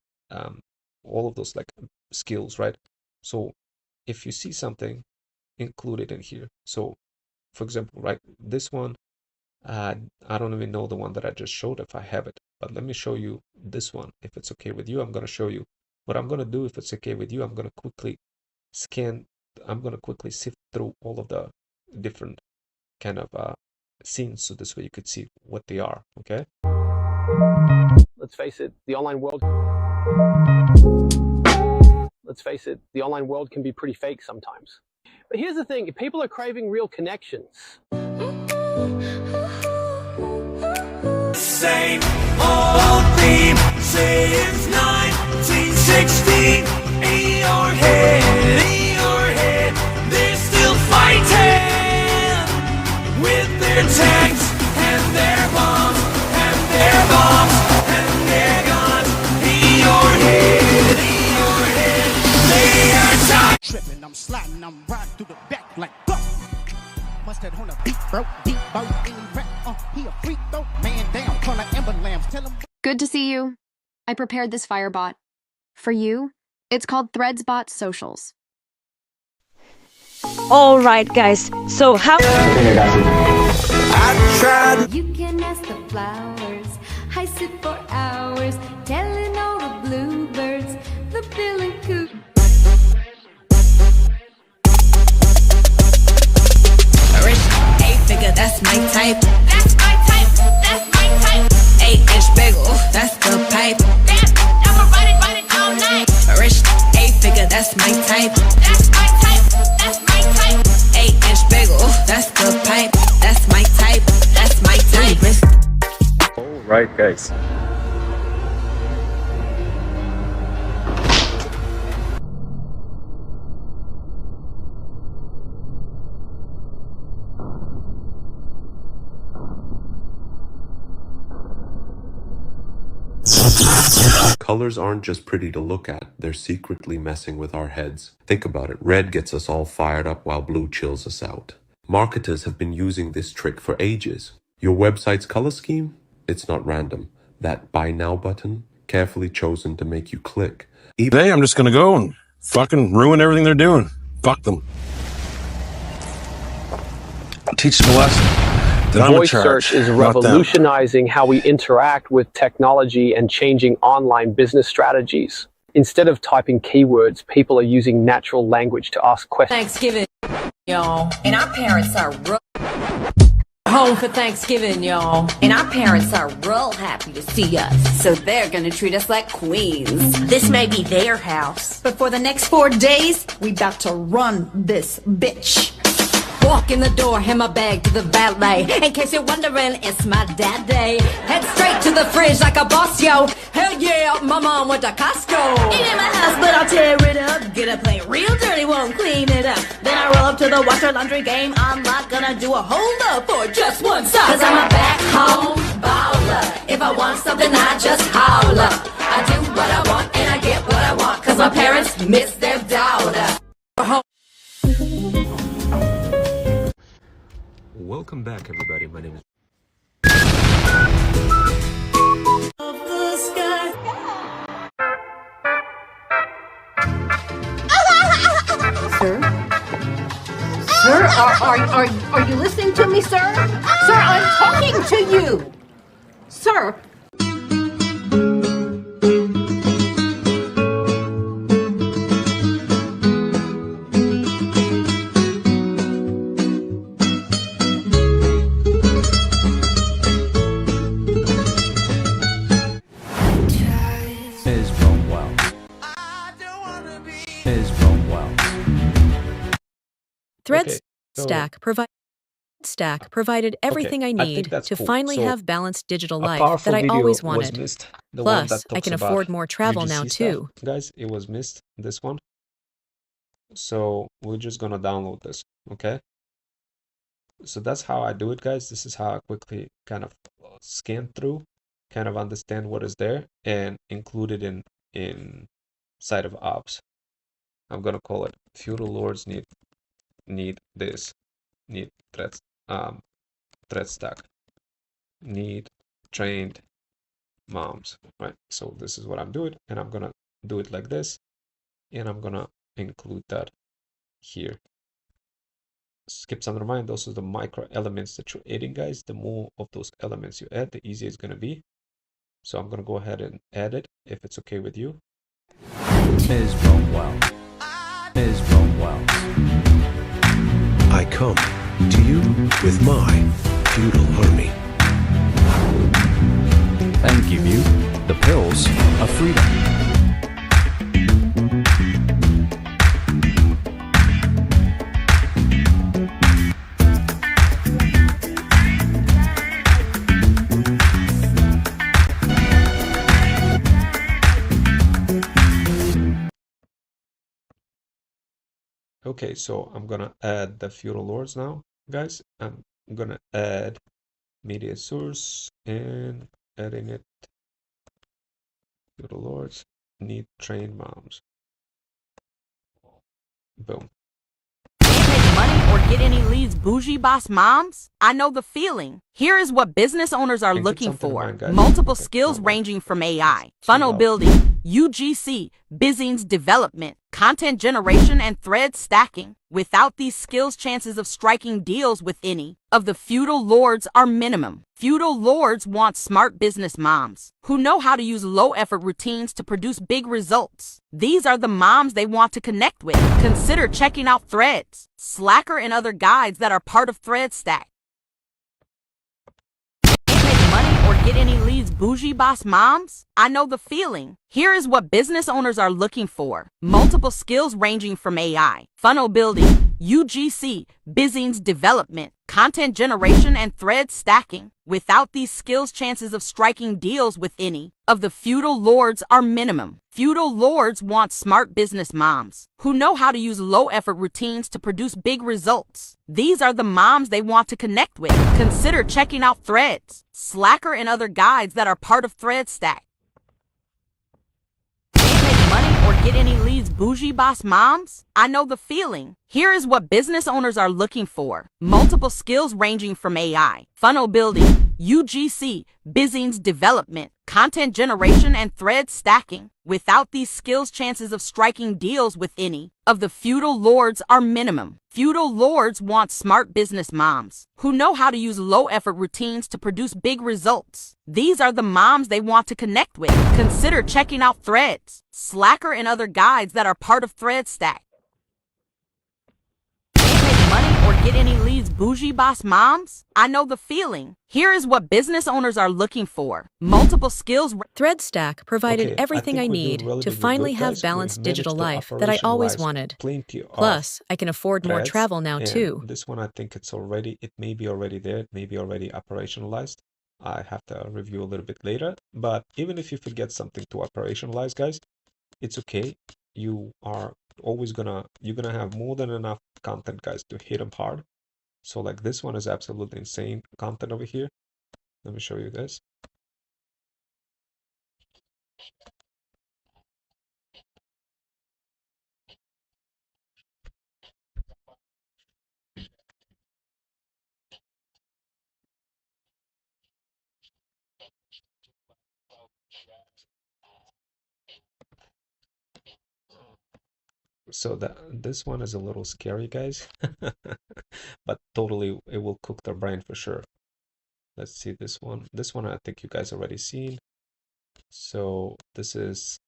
all of those like skills, right? So if you see something, include it in here. So for example, right, this one, I don't even know the one that I just showed if I have it, but let me show you this one. If it's okay with you, I'm going to show you what I'm going to do. If it's okay with you, I'm going to quickly sift through all of the different kind of scenes, so this way you could see what they are. Okay. Let's face it, the online world can be pretty fake sometimes. But here's the thing, if people are craving real connections, Same old theme since 1916. In your head, they're still fighting with their tanks and their bombs and their bombs and their guns. In your head, they are tired. Tripping, I'm sliding, I'm riding through the back like go. Must have on a beat, bro, deep bow, any rap, he a freak though, man down, calling Amber Lambs, tell him. Good to see you. I prepared this Firebot. For you, it's called ThreadsBot Socials. All right, guys. So how? You can ask the flowers. I sit for hours telling all the bluebirds the bill and coot. Rich, 8-figure, that's my type. That's my type. That's my type. 8-inch bagel, that's the pipe. I'ma ride it all night. Rich, 8-figure, that's my type. That's my type. That's my type. 8-inch bagel, that's the pipe. That's my type. That's my type. all right, guys. Colors aren't just pretty to look at, they're secretly messing with our heads. Think about it, red gets us all fired up while blue chills us out. Marketers have been using this trick for ages. Your website's color scheme? It's not random. That buy now button, carefully chosen to make you click. Today I'm just gonna go and fucking ruin everything they're doing. Fuck them. Teach them a lesson. That I'm in Voice charge, search is not them. revolutionizing how we interact with technology and changing online business strategies. Instead of typing keywords, people are using natural language to ask questions. Thanksgiving, y'all. And our parents are home for Thanksgiving, y'all. And our parents are real happy to see us, so they're gonna treat us like queens. This may be their house, but for the next 4 days, we about to run this bitch. Walk in the door, hand my bag to the valet. In case you're wondering, it's my dad day. Head straight to the fridge like a boss, yo. Hell yeah, my mom went to Costco. Ain't in my house, but I'll tear it up. Get a plate real dirty, won't clean it up. Then I roll up to the washer laundry game. I'm not gonna do a hold up for just one side. Cause I'm a back home baller. If I want something, I just holler. I do what I want and I get what I want. Cause my parents miss their daughter. Welcome back, everybody. My name is... Sir? Sir, are you listening to me, sir? Sir, I'm talking to you! Sir! Ms. Rome Wells. Ms. Rome Wells. Threads so- Stack provided everything I think need that's to cool. finally So, have balanced digital A life powerful that I video always was wanted. missed. The one Plus, that I can talks afford about more travel now UGC stuff. too. Guys, it was missed, this one. So we're just gonna download this, okay? So that's how I do it, guys. This is how I quickly kind of scan through, kind of understand what is there, and include it in side of ops. I'm gonna call it Feudal Lords Need need this, need thread stack, need trained moms, right? So this is what I'm doing, and I'm gonna do it like this, and I'm gonna include that here. Keep something in mind, those are the micro elements that you're adding, guys. The more of those elements you add, the easier it's gonna be. So I'm gonna go ahead and add it if it's okay with you. Ms. Bromwell. Ms. Bromwell. I come to you with my feudal army. And give you the pills of freedom. Okay, so I'm gonna add the feudal lords now, guys. I'm gonna add media source and adding it. Feudal lords need trained moms. Boom. Make money or get any leads, bougie boss moms? I know the feeling. Here is what business owners are And keep looking something in for. mind, guys. Multiple Okay, skills don't ranging from AI, Too funnel loud. building, UGC, Bizings development, content generation, and thread stacking. Without these skills, chances of striking deals with any of the feudal lords are minimum. Feudal lords want smart business moms who know how to use low-effort routines to produce big results. These are the moms they want to connect with. Consider checking out Threads, Slacker, and other guides that are part of Thread Stack. Make money or get any leads, bougie boss moms? I know the feeling. Here is what business owners are looking for. Multiple skills ranging from AI, funnel building, UGC, Bizings development, content generation, and thread stacking. Without these skills, chances of striking deals with any of the feudal lords are minimum. Feudal lords want smart business moms who know how to use low-effort routines to produce big results. These are the moms they want to connect with. Consider checking out Threads, Slacker, and other guides that are part of Thread Stack. Make money or get any leads, bougie boss moms? I know the feeling. Here is what business owners are looking for. Multiple skills ranging from AI, funnel building, UGC, Bizings development, content generation, and thread stacking. Without these skills, chances of striking deals with any of the feudal lords are minimum. Feudal lords want smart business moms who know how to use low-effort routines to produce big results. These are the moms they want to connect with. Consider checking out Threads, Slacker, and other guides that are part of Thread Stack. Make money or get any leads, bougie boss moms? I know the feeling. Here is what business owners are looking for. Multiple skills. ThreadStack provided Okay, everything I think we're doing need to relatively finally good, have guys. balanced We've digital managed to life that I always operationalize wanted. plenty of Plus, I can afford more threads, travel now and too. this one I think it may be already there, it may be already operationalized. I have to review a little bit later, but even if you forget something to operationalize, guys, it's okay. You're gonna have more than enough content, guys, to hit them hard. So like this one is absolutely insane content over here. Let me show you this. So this one is a little scary, guys, but totally it will cook their brain for sure. Let's see this one. This one I think you guys already seen. So this is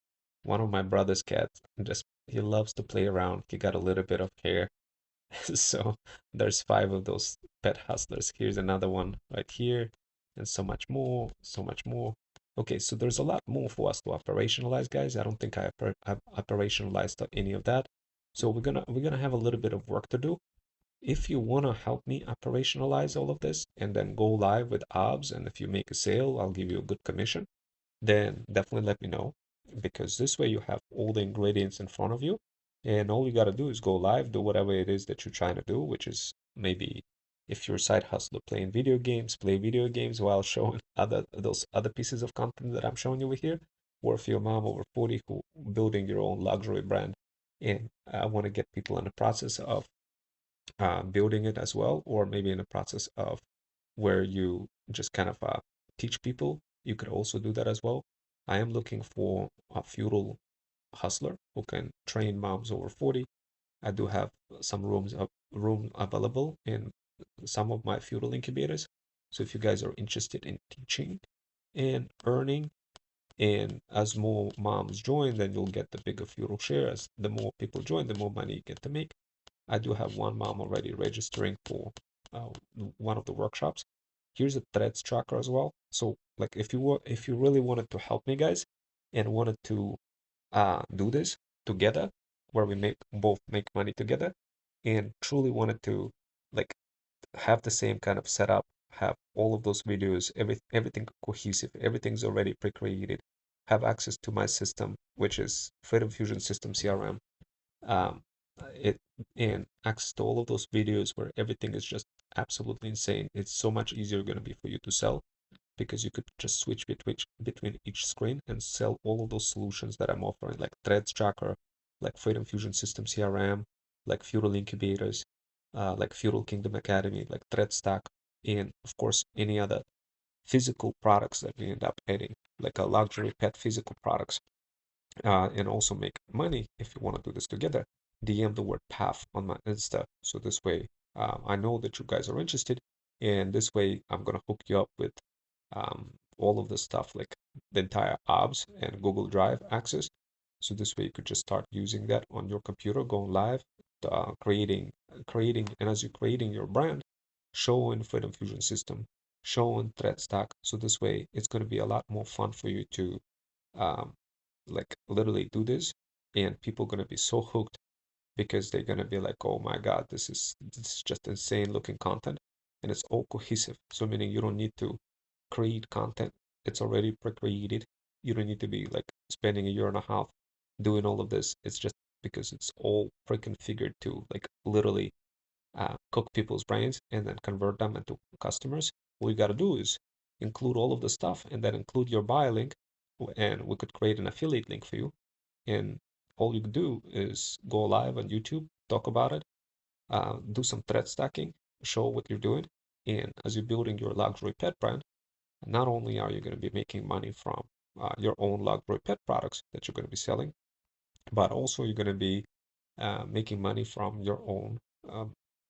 one of my brother's cats. Just he loves to play around. He got a little bit of hair. So there's 5 of those pet hustlers. Here's another one right here, and so much more, so much more. Okay, so there's a lot more for us to operationalize, guys. I don't think I've operationalized any of that. So we're gonna have a little bit of work to do. If you wanna help me operationalize all of this and then go live with OBS, and if you make a sale, I'll give you a good commission, then definitely let me know, because this way you have all the ingredients in front of you, and all you gotta do is go live, do whatever it is that you're trying to do, which is maybe if you're a side hustler playing video games, play video games while showing those other pieces of content that I'm showing you over here, or if you're a mom over 40 who building your own luxury brand, and I want to get people in the process of building it as well, or maybe in the process of where you just kind of teach people, you could also do that as well. I am looking for a feudal hustler who can train moms over 40. I do have some room available in some of my feudal incubators. So if you guys are interested in teaching and earning, and as more moms join, then you'll get the bigger feudal share. As the more people join, the more money you get to make. I do have one mom already registering for one of the workshops. Here's a threads tracker as well. So like if you really wanted to help me, guys, and wanted to do this together, where we both make money together, and truly wanted to like have the same kind of setup, have all of those videos, everything cohesive, everything's already pre-created, have access to my system, which is Freedom Fusion System CRM, um, it and access to all of those videos where everything is just absolutely insane. It's so much easier going to be for you to sell, because you could just switch between each screen and sell all of those solutions that I'm offering, like Threads Tracker, like Freedom Fusion System CRM, like Feudal Incubators, like Feudal Kingdom Academy, like Thread Stack, and of course any other physical products that we end up adding, like a luxury pet physical products, and also make money. If you want to do this together, DM the word PAF on my Insta. So this way, I know that you guys are interested, and this way I'm gonna hook you up with all of the stuff, like the entire apps and Google Drive access. So this way you could just start using that on your computer, going live, creating, and as you're creating your brand, show in Freedom Fusion System, show in Thread Stack. So this way it's going to be a lot more fun for you to like literally do this, and people are going to be so hooked, because they're going to be like, oh my God, this is just insane looking content, and it's all cohesive. So meaning you don't need to create content, it's already pre-created. You don't need to be like spending a year and a half doing all of this. It's just because it's all pre-configured to like literally cook people's brains and then convert them into customers. All you got to do is include all of the stuff, and then include your buy link, and we could create an affiliate link for you. And all you do is go live on YouTube, talk about it, do some thread stacking, show what you're doing. And as you're building your luxury pet brand, not only are you going to be making money from your own luxury pet products that you're going to be selling, but also you're going to be making money from your own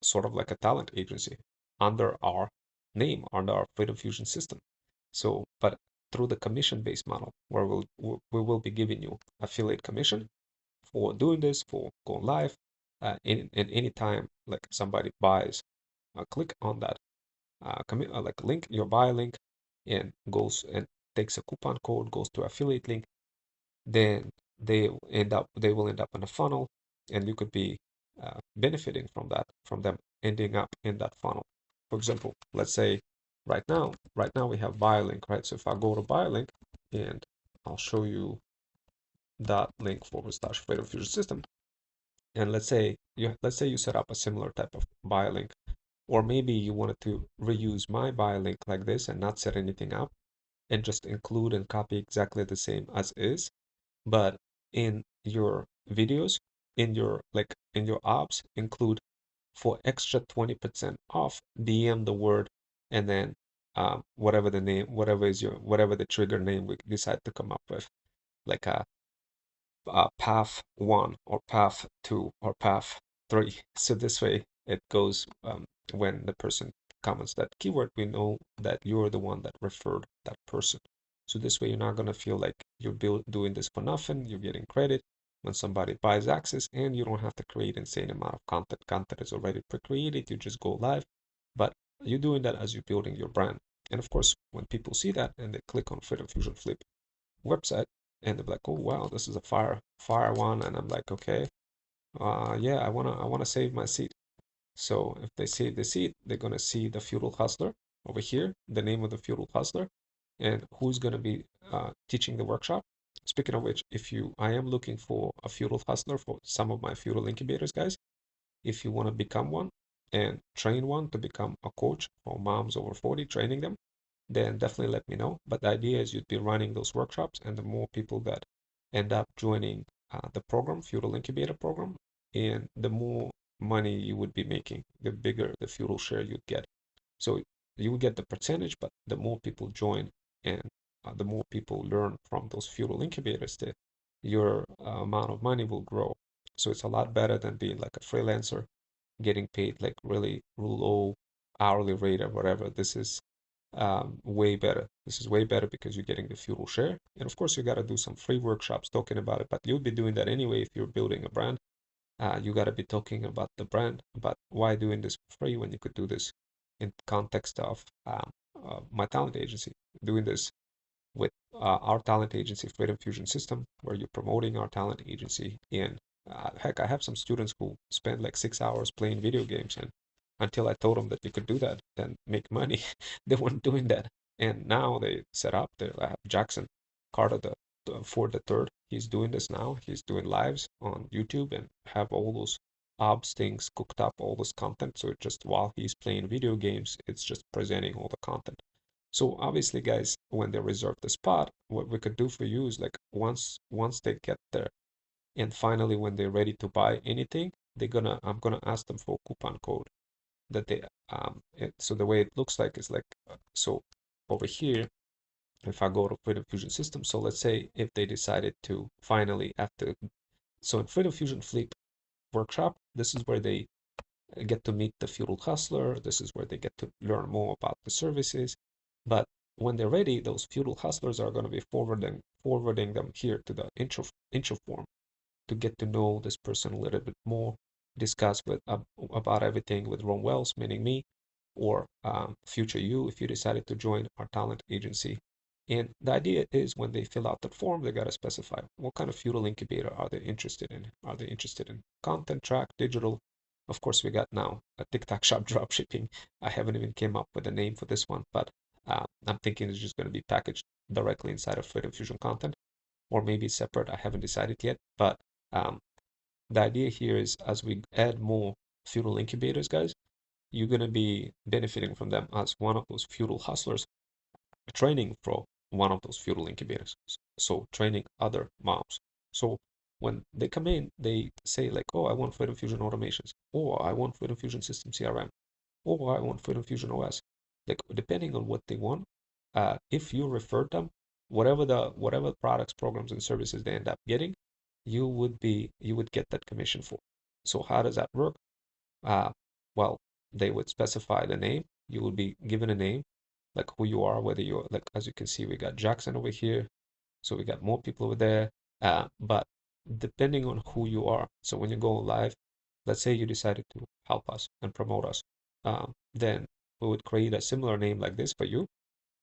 sort of like a talent agency under our name, under our Freedom Fusion system. So, but through the commission-based model, where we will be giving you affiliate commission for doing this, for going live, and any time like somebody buys, click on that like link, your buy link, and goes and takes a coupon code, goes to affiliate link, then they will end up in a funnel, and you could be benefiting from that, from them ending up in that funnel. For example, let's say right now we have buy link, right? So if I go to buy link, and I'll show you that link / Freedom Fusion System, and let's say you set up a similar type of buy link, or maybe you wanted to reuse my buy link like this and not set anything up, and just include and copy exactly the same as is, but in your videos, in your apps, include for extra 20% off, DM the word, and then whatever the name, whatever the trigger name we decide to come up with, like a path 1 or path 2 or path 3. So this way it goes, when the person comments that keyword, we know that you're the one that referred that person. So this way you're not going to feel like you're doing this for nothing. You're getting credit when somebody buys access, and you don't have to create insane amount of content. Content is already pre-created. You just go live, but you're doing that as you're building your brand. And of course, when people see that and they click on Freedom Fusion Flip website, and they're like, oh wow, this is a fire one, and I'm like, okay, yeah, I wanna save my seat. So if they save the seat, they're gonna see the Feudal Hustler over here, the name of the Feudal Hustler, and who's gonna be teaching the workshop. Speaking of which, I am looking for a Feudal Hustler for some of my Feudal Incubators, guys. If you want to become one and train one to become a coach for moms over 40, training them, then definitely let me know. But the idea is you'd be running those workshops, and the more people that end up joining the program, Feudal Incubator program, and the more money you would be making, the bigger the feudal share you'd get. So you would get the percentage, but the more people join and the more people learn from those feudal incubators, your amount of money will grow. So it's a lot better than being like a freelancer, getting paid like really low hourly rate or whatever. This is way better. This is way better because you're getting the feudal share. And of course, you got to do some free workshops talking about it, but you'll be doing that anyway if you're building a brand. You got to be talking about the brand, about why doing this for free when you could do this in context of my talent agency, doing this with our talent agency, Freedom Fusion System, where you're promoting our talent agency. And heck, I have some students who spend like 6 hours playing video games, and until I told them that you could do that and make money, they weren't doing that. And now they set up. I have Jackson Carter, Ford the third. He's doing this now. He's doing lives on YouTube and have all those obs things cooked up, all this content. So it just while he's playing video games, it's just presenting all the content. So obviously, guys, when they reserve the spot, what we could do for you is like once they get there, and finally when they're ready to buy anything, I'm gonna ask them for a coupon code that they so the way it looks like is like so over here. If I go to Freedom Fusion System, so let's say if they decided to finally so in Freedom Fusion Flip workshop, this is where they get to meet the feudal hustler. This is where they get to learn more about the services. But when they're ready, those feudal hustlers are going to be forwarding them here to the intro form to get to know this person a little bit more, discuss about everything with Ron Wells, meaning me, or future you if you decided to join our talent agency. And the idea is when they fill out that form, they got to specify what kind of feudal incubator are they interested in. Are they interested in content, track, digital? Of course, we got now a TikTok shop dropshipping. I haven't even came up with a name for this one, but I'm thinking it's just going to be packaged directly inside of Freedom Fusion content, or maybe separate. I haven't decided yet, but the idea here is as we add more feudal incubators, guys, you're going to be benefiting from them as one of those feudal hustlers, training for one of those feudal incubators. So training other moms. So when they come in, they say like, oh, I want Freedom Fusion automations, or I want Freedom Fusion System CRM, or I want Freedom Fusion OS. Like depending on what they want, if you refer them, whatever products, programs, and services they end up getting, you would get that commission for. So how does that work? Well, they would specify the name. You will be given a name, like who you are, whether you're like, as you can see, we got Jackson over here, so we got more people over there. But depending on who you are, so when you go live, let's say you decided to help us and promote us, then we would create a similar name like this for you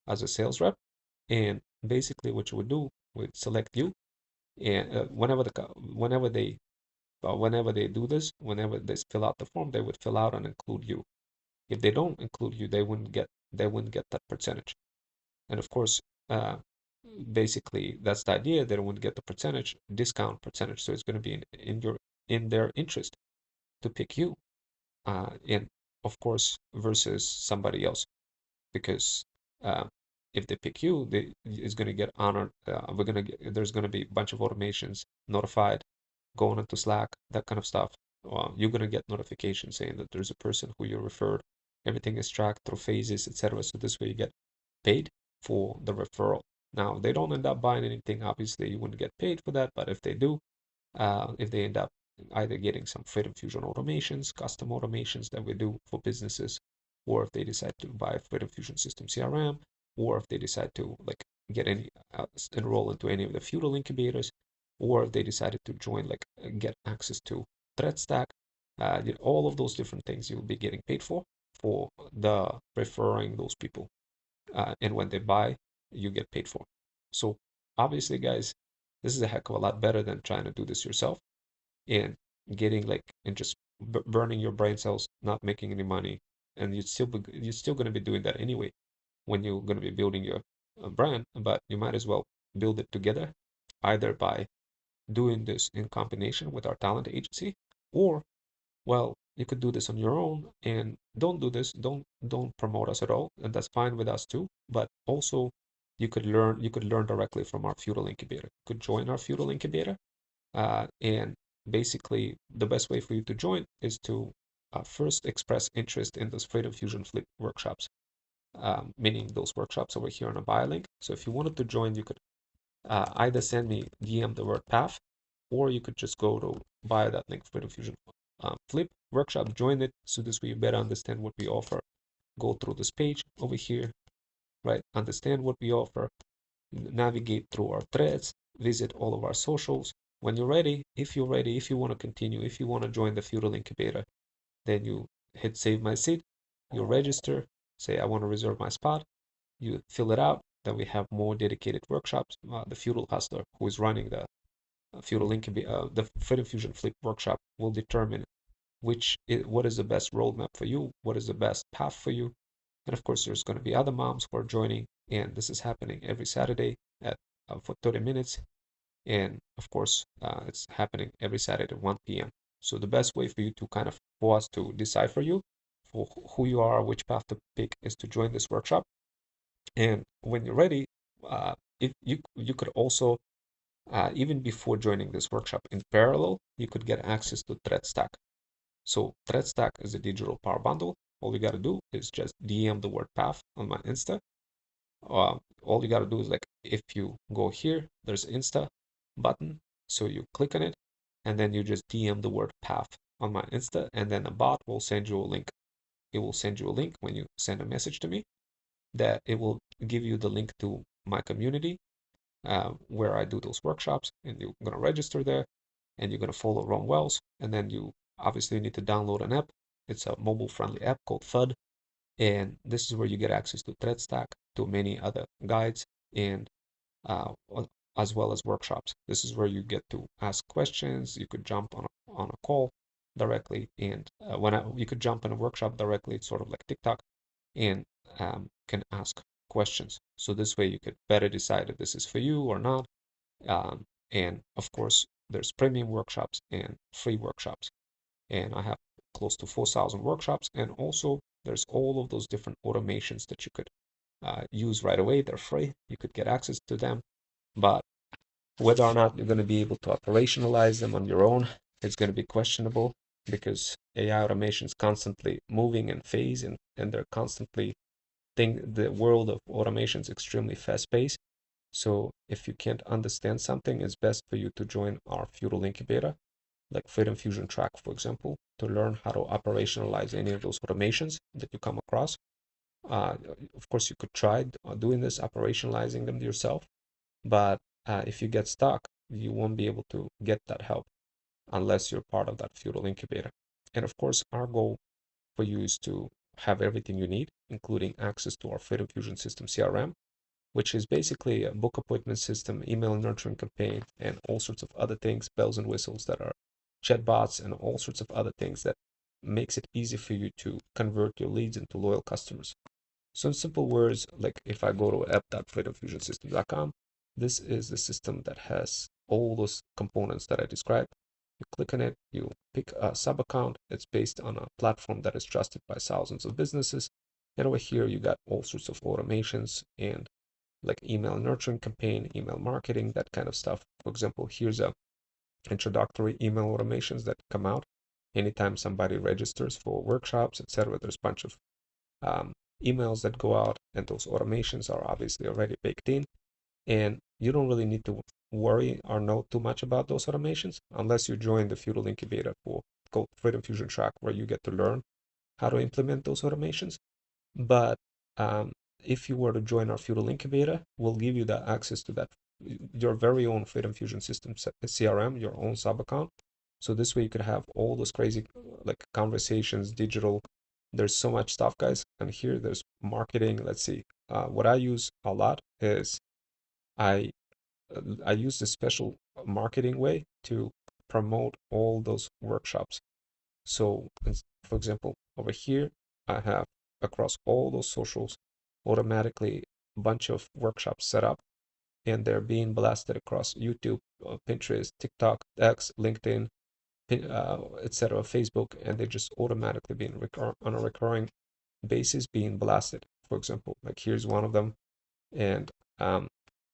as a sales rep. And basically what you would do, we'd select you, and whenever they do this, whenever they fill out the form, they would fill out and include you. If they don't include you, they wouldn't get that percentage. And of course, basically that's the idea. They wouldn't get the discount percentage. So it's going to be in their interest to pick you, and of course versus somebody else, because if they pick you, it's going to get honored. There's going to be a bunch of automations notified, going into Slack, that kind of stuff. You're going to get notifications saying that there's a person who you referred. Everything is tracked through phases, etc. So this way you get paid for the referral. Now, they don't end up buying anything. Obviously, you wouldn't get paid for that. But if they do, if they end up either getting some Freedom Fusion automations, custom automations that we do for businesses, or if they decide to buy Freedom Fusion System CRM, or if they decide to like enroll into any of the feudal incubators, or if they decided to join, like get access to ThreadStack, all of those different things you'll be getting paid for the referring those people, and when they buy, you get paid for. So obviously, guys, this is a heck of a lot better than trying to do this yourself and getting and just burning your brain cells, not making any money, and you're still going to be doing that anyway when you're going to be building your brand. But you might as well build it together, either by doing this in combination with our talent agency, or well, you could do this on your own and don't do this, don't promote us at all, and that's fine with us too. But also you could learn directly from our feudal incubator. You could join our feudal incubator, and basically the best way for you to join is to first express interest in those Freedom Fusion Flip workshops, meaning those workshops over here on a buy link. So if you wanted to join, you could either send me DM the word path, or you could just go to buy that link, Freedom Fusion Flip workshop, join it. So this way you better understand what we offer. Go through this page over here, right? Understand what we offer, navigate through our threads, visit all of our socials. When you're ready, if you want to continue, if you want to join the Feudal Incubator, then you hit Save My Seat, you register, say I want to reserve my spot, you fill it out. Then we have more dedicated workshops. The Feudal Hustler, who is running the Feudal Incubator, the Freedom Fusion Flip workshop, will determine what is the best roadmap for you, what is the best path for you. And of course, there's going to be other moms who are joining, and this is happening every Saturday at for 30 minutes. And of course, it's happening every Saturday at 1 p.m. So the best way for you to kind of, for us to decide for you, for who you are, which path to pick, is to join this workshop. And when you're ready, if you could also, even before joining this workshop, in parallel, you could get access to ThreadStack. So ThreadStack is a digital power bundle. All you got to do is just DM the word path on my Insta. All you got to do is, like, if you go here, there's Insta button. So you click on it, and then you just DM the word path on my Insta, and then a bot will send you a link. It will send you a link when you send a message to me, that it will give you the link to my community, where I do those workshops, and you're going to register there, and you're going to follow Ron Wells, and then you obviously need to download an app. It's a mobile-friendly app called FUD, and this is where you get access to ThreadStack, to many other guides, and as well as workshops. This is where you get to ask questions. You could jump on a call directly, and you could jump in a workshop directly. It's sort of like TikTok, and can ask questions. So this way you could better decide if this is for you or not. And of course, there's premium workshops and free workshops, and I have close to 4,000 workshops. And also there's all of those different automations that you could use right away. They're free. You could get access to them, but whether or not you're going to be able to operationalize them on your own, it's going to be questionable, because AI automation is constantly moving in phase, and they're constantly the world of automation is extremely fast-paced. So if you can't understand something, it's best for you to join our Feudal Incubator, like Freedom Fusion Track, for example, to learn how to operationalize any of those automations that you come across. Of course, you could try doing this, operationalizing them yourself, but if you get stuck, you won't be able to get that help unless you're part of that Feudal Incubator. And of course, our goal for you is to have everything you need, including access to our Freedom Fusion System CRM, which is basically a book appointment system, email nurturing campaign, and all sorts of other things, bells and whistles that are chatbots, and all sorts of other things that makes it easy for you to convert your leads into loyal customers. So in simple words, like if I go to app.freedomfusionsystem.com, this is the system that has all those components that I described. You click on it, you pick a sub account. It's based on a platform that is trusted by thousands of businesses. And over here, you got all sorts of automations and like email nurturing campaign, email marketing, that kind of stuff. For example, here's a introductory email automations that come out anytime somebody registers for workshops, etc. There's a bunch of emails that go out, and those automations are obviously already baked in, and you don't really need to worry or know too much about those automations unless you join the Feudal Incubator called Freedom Fusion Track, where you get to learn how to implement those automations. But if you were to join our Feudal Incubator, we'll give you the access to that, your very own Freedom Fusion System CRM, your own sub account. So this way you could have all those crazy like conversations, digital. There's so much stuff, guys. And here there's marketing. Let's see. What I use a lot is I use this special marketing way to promote all those workshops. So, for example, over here, I have across all those socials automatically a bunch of workshops set up, and they're being blasted across YouTube, Pinterest, TikTok, X, LinkedIn, etc., Facebook, and they're just automatically being on a recurring basis being blasted. For example, like here's one of them, and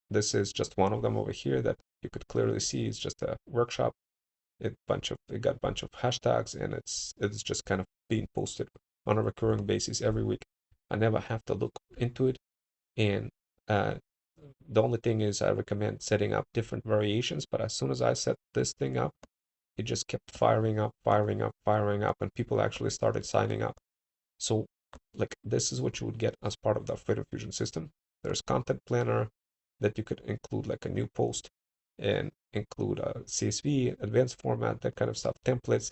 this is just one of them over here that you could clearly see is just a workshop. it got a bunch of hashtags, and it's just kind of being posted on a recurring basis every week. I never have to look into it, and the only thing is I recommend setting up different variations, but as soon as I set this thing up, it just kept firing up, firing up, firing up, and people actually started signing up. So like this is what you would get as part of the Freedom Fusion system. There's content planner that you could include like a new post and include a CSV, advanced format, that kind of stuff, templates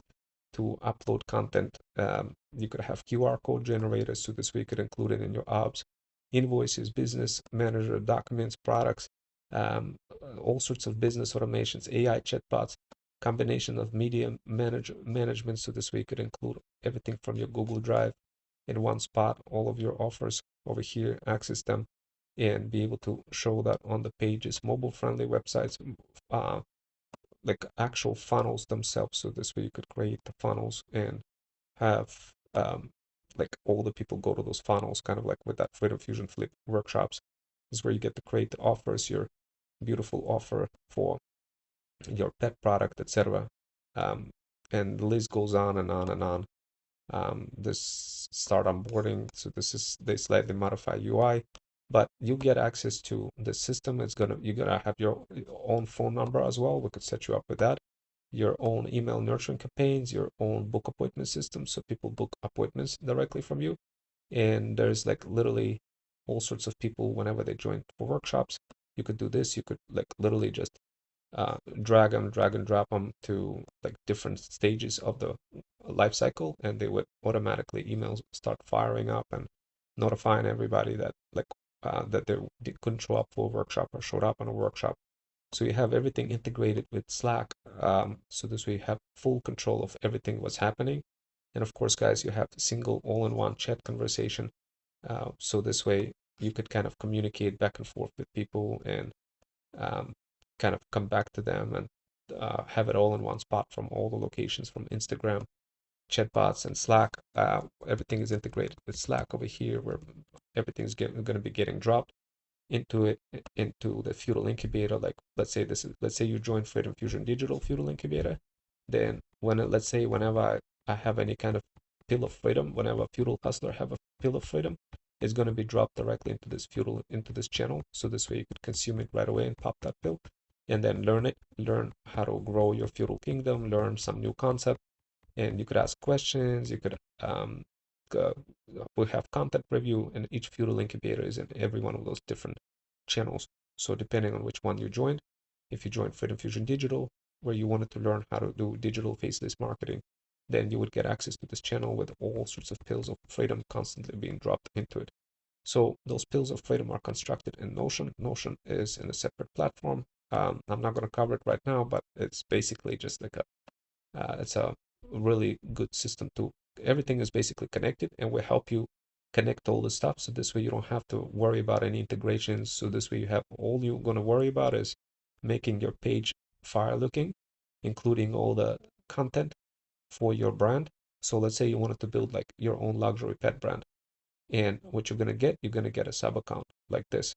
to upload content. You could have QR code generators, so this way you could include it in your ops, invoices, business manager, documents, products, all sorts of business automations, AI chatbots, combination of media management, so this way you could include everything from your Google Drive in one spot, all of your offers over here, access them, and be able to show that on the pages, mobile friendly websites, like actual funnels themselves, so this way you could create the funnels and have like all the people go to those funnels, kind of like with that Freedom Fusion Flip workshops. This is where you get to create the offers, your beautiful offer for your pet product, etc. And the list goes on and on and on. This start onboarding, so this is they slightly modify UI, but you get access to the system. You're gonna have your own phone number as well. We could set you up with that, your own email nurturing campaigns, your own book appointment system, so people book appointments directly from you. And there's like literally all sorts of people whenever they join for workshops. You could do this. You could like literally just drag and drop them to like different stages of the life cycle, and they would automatically emails start firing up and notifying everybody that like that they couldn't show up for a workshop or showed up on a workshop. So you have everything integrated with Slack. So this way you have full control of everything what's happening. And of course, guys, you have a single all-in-one chat conversation. So this way you could kind of communicate back and forth with people and kind of come back to them and have it all in one spot from all the locations, from Instagram, chatbots, and Slack. Everything is integrated with Slack over here, where everything's going to be getting dropped into the Feudal Incubator. Like let's say you join Freedom Fusion Digital Feudal Incubator, then whenever I have any kind of pill of freedom, whenever a feudal hustler have a pill of freedom, it's going to be dropped directly into this channel. So this way you could consume it right away and pop that pill, and then learn how to grow your feudal kingdom, learn some new concept, and you could ask questions. You could we have content review, and each feudal incubator is in every one of those different channels. So depending on which one you joined, if you joined Freedom Fusion Digital, where you wanted to learn how to do digital faceless marketing, then you would get access to this channel with all sorts of pills of freedom constantly being dropped into it. So those pills of freedom are constructed in Notion. Notion is in a separate platform. I'm not going to cover it right now, but it's basically just like it's a really good system to, everything is basically connected, and will help you connect all the stuff. So this way you don't have to worry about any integrations. So this way you have, all you're going to worry about is making your page fire looking, including all the content for your brand. So let's say you wanted to build like your own luxury pet brand, and what you're going to get a sub account like this,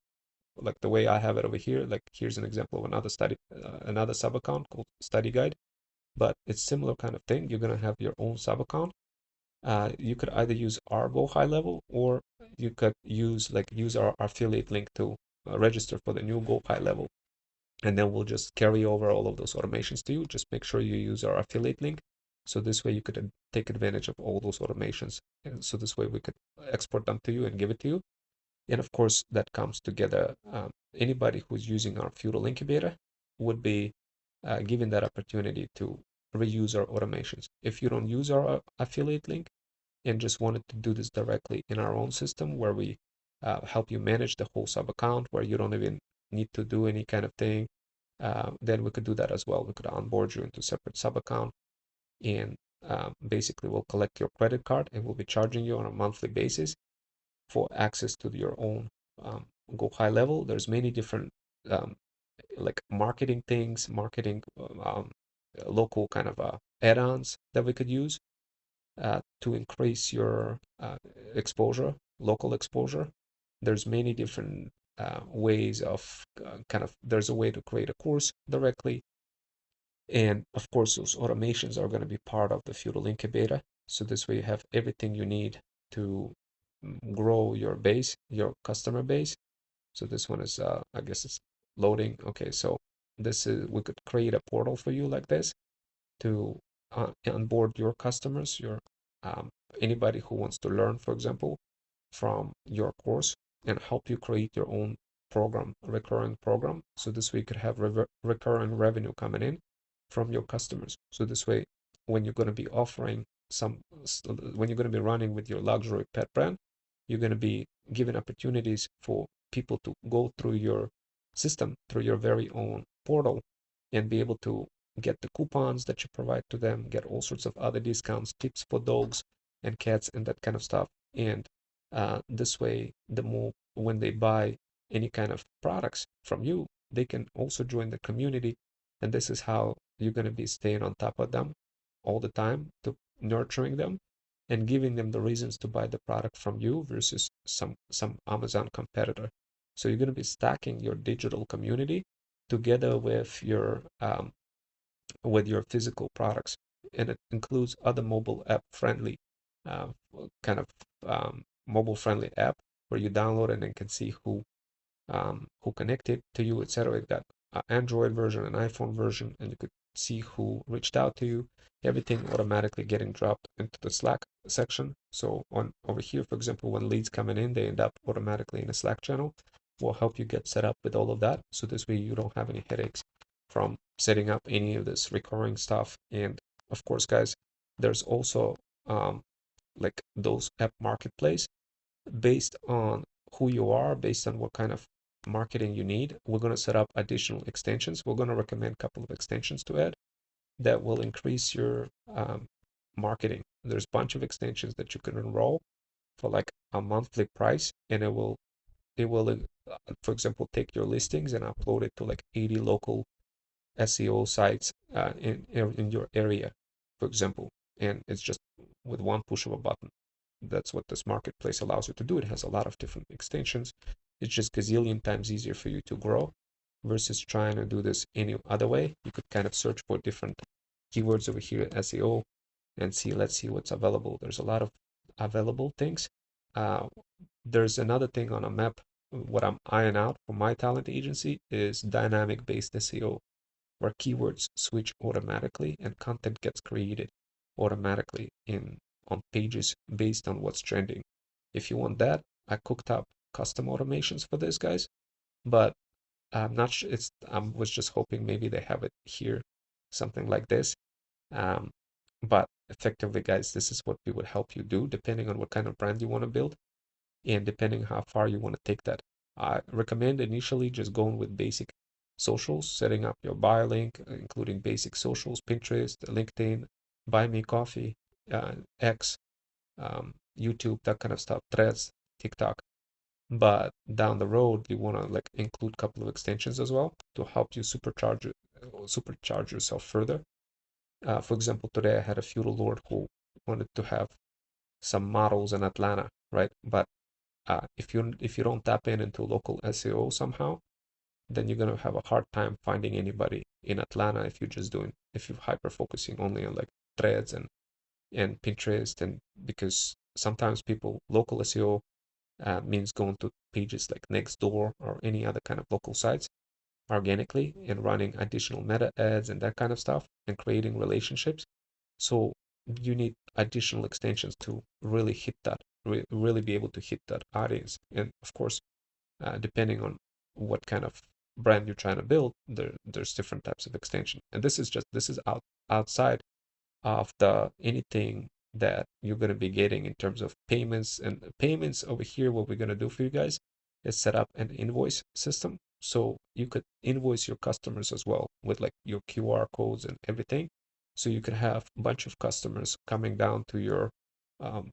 like the way I have it over here. Like here's an example of another sub account called Study Guide, but it's similar kind of thing. You're going to have your own sub account. You could either use our Go High Level, or you could use our affiliate link to register for the new Go High Level, and then we'll just carry over all of those automations to you. Just make sure you use our affiliate link, so this way you could take advantage of all those automations, and so this way we could export them to you and give it to you. And of course that comes together, anybody who's using our Feudal Incubator would be given that opportunity to reuse our automations. If you don't use our affiliate link and just wanted to do this directly in our own system, where we help you manage the whole sub account, where you don't even need to do any kind of thing, then we could do that as well. We could onboard you into a separate sub account, and basically we'll collect your credit card, and we'll be charging you on a monthly basis for access to your own Go High Level. There's many different like marketing things, local kind of add-ons that we could use to increase your exposure, local exposure. There's many different ways of there's a way to create a course directly And of course, those automations are going to be part of the Feudal Incubator. So this way you have everything you need to grow your base, your customer base. So this one is, I guess it's loading. Okay, so this is, we could create a portal for you like this to onboard your customers, your anybody who wants to learn, for example, from your course and help you create your own program, recurring program. So this way you could have recurring revenue coming in from your customers. So this way, when you're going to be offering when you're going to be running with your luxury pet brand, you're going to be giving opportunities for people to go through your system, through your very own portal, and be able to get the coupons that you provide to them, get all sorts of other discounts, tips for dogs and cats and that kind of stuff. And this way, the more when they buy any kind of products from you, they can also join the community. And this is how you're going to be staying on top of them all the time, to nurturing them and giving them the reasons to buy the product from you versus some Amazon competitor. So you're going to be stacking your digital community together with your physical products, and it includes other mobile app friendly kind of mobile friendly app where you download it and can see who connected to you, etc. It got an Android version, an iPhone version, and you could see who reached out to you. Everything automatically getting dropped into the Slack section. So on over here, for example, when leads coming in, they end up automatically in a Slack channel. We'll help you get set up with all of that. So this way you don't have any headaches from setting up any of this recurring stuff. And of course, guys, there's also like those app marketplace based on who you are, based on what kind of marketing you need. We're going to set up additional extensions. We're going to recommend a couple of extensions to add that will increase your marketing. There's a bunch of extensions that you can enroll for like a monthly price, and it will for example, take your listings and upload it to like 80 local SEO sites in your area, for example. And it's just with one push of a button. That's what this marketplace allows you to do. It has a lot of different extensions. It's just gazillion times easier for you to grow versus trying to do this any other way. You could kind of search for different keywords over here at SEO and see, let's see what's available. There's a lot of available things. There's another thing on a map. What I'm eyeing out for my talent agency is dynamic based SEO, where keywords switch automatically and content gets created automatically on pages based on what's trending. If you want that, I cooked up custom automations for this, guys, but I'm not sure. I was just hoping maybe they have it here, something like this. But effectively, guys, this is what we would help you do depending on what kind of brand you want to build and depending how far you want to take that. I recommend initially just going with basic socials, setting up your bio link, including basic socials, Pinterest, LinkedIn, Buy Me Coffee, X, YouTube, that kind of stuff, Threads, TikTok. But down the road, you want to like include a couple of extensions as well to help you supercharge yourself further. For example, today I had a feudal lord who wanted to have some models in Atlanta, right? But if you don't tap into local SEO somehow, then you're gonna have a hard time finding anybody in Atlanta if you're hyper focusing only on like Threads and Pinterest, and because sometimes local SEO means going to pages like Nextdoor or any other kind of local sites organically and running additional meta ads and that kind of stuff and creating relationships. So you need additional extensions to really hit that, really be able to hit that audience. And of course, depending on what kind of brand you're trying to build, there's different types of extension. And this is outside of anything that you're going to be getting in terms of payments. And payments over here, what we're going to do for you guys is set up an invoice system. So you could invoice your customers as well with like your QR codes and everything. So you could have a bunch of customers coming down to your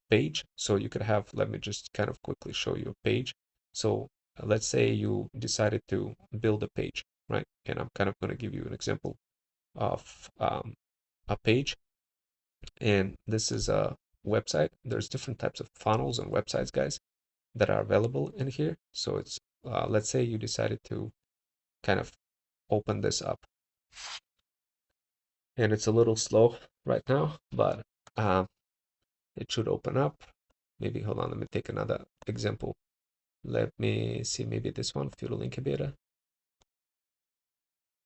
page. So you could have, let me just kind of quickly show you a page. So let's say you decided to build a page, right? And I'm kind of going to give you an example of a page. And this is a website. There's different types of funnels and websites, guys, that are available in here. So it's let's say you decided to kind of open this up. and it's a little slow right now, but it should open up. Maybe, hold on, let me take another example. Let me see, maybe this one, Feudal Incubator.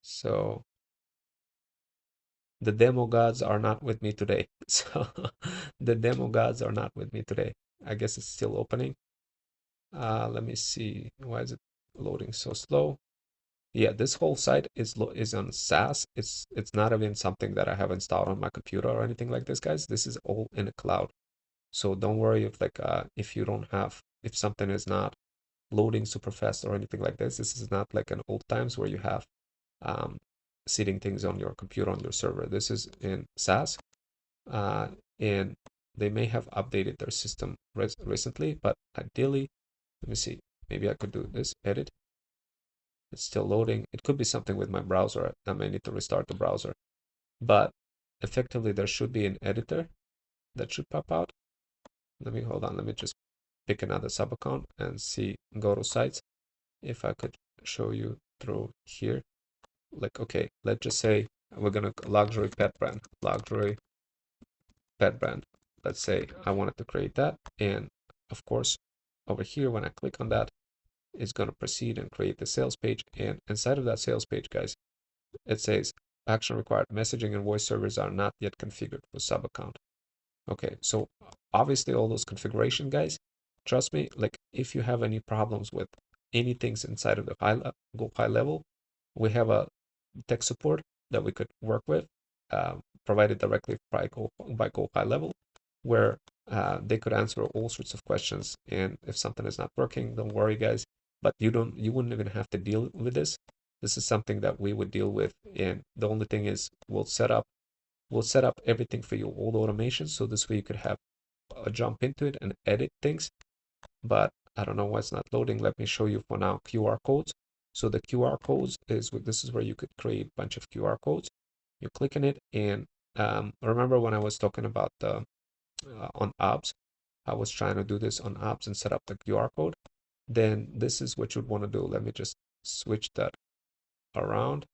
So the demo gods are not with me today. So the demo gods are not with me today. I guess it's still opening. Let me see, why is it loading so slow? Yeah, this whole site is on SaaS. It's not even something that I have installed on my computer or anything like this, guys. This is all in the cloud. So don't worry if if something is not loading super fast or anything like this. This is not like an old times where you have sitting things on your computer on your server. This is in SaaS, and they may have updated their system recently, but ideally, let me see, maybe I could do this, edit. It's still loading. It could be something with my browser. I may need to restart the browser, but effectively there should be an editor that should pop out. Hold on, let me just pick another sub account and see, go to sites. If I could show you through here, like, okay, let's just say we're gonna luxury pet brand. Let's say I wanted to create that, and of course over here when I click on that, it's going to proceed and create the sales page. And inside of that sales page, guys, it says action required, messaging and voice servers are not yet configured for sub account. Okay, so obviously all those configuration, guys, trust me, like if you have any problems with anything inside of the Go High Level, we have a tech support that we could work with, provided directly by Go High Level, where they could answer all sorts of questions. And if something is not working, don't worry, guys. But you wouldn't even have to deal with this. This is something that we would deal with, and the only thing is we'll set up everything for you, all the automation, so this way you could have a jump into it and edit things. But I don't know why it's not loading. Let me show you for now QR codes. So the QR codes this is where you could create a bunch of QR codes. You click on it, and remember when I was talking about the on apps, I was trying to do this on apps and set up the QR code. Then this is what you'd want to do. Let me just switch that around.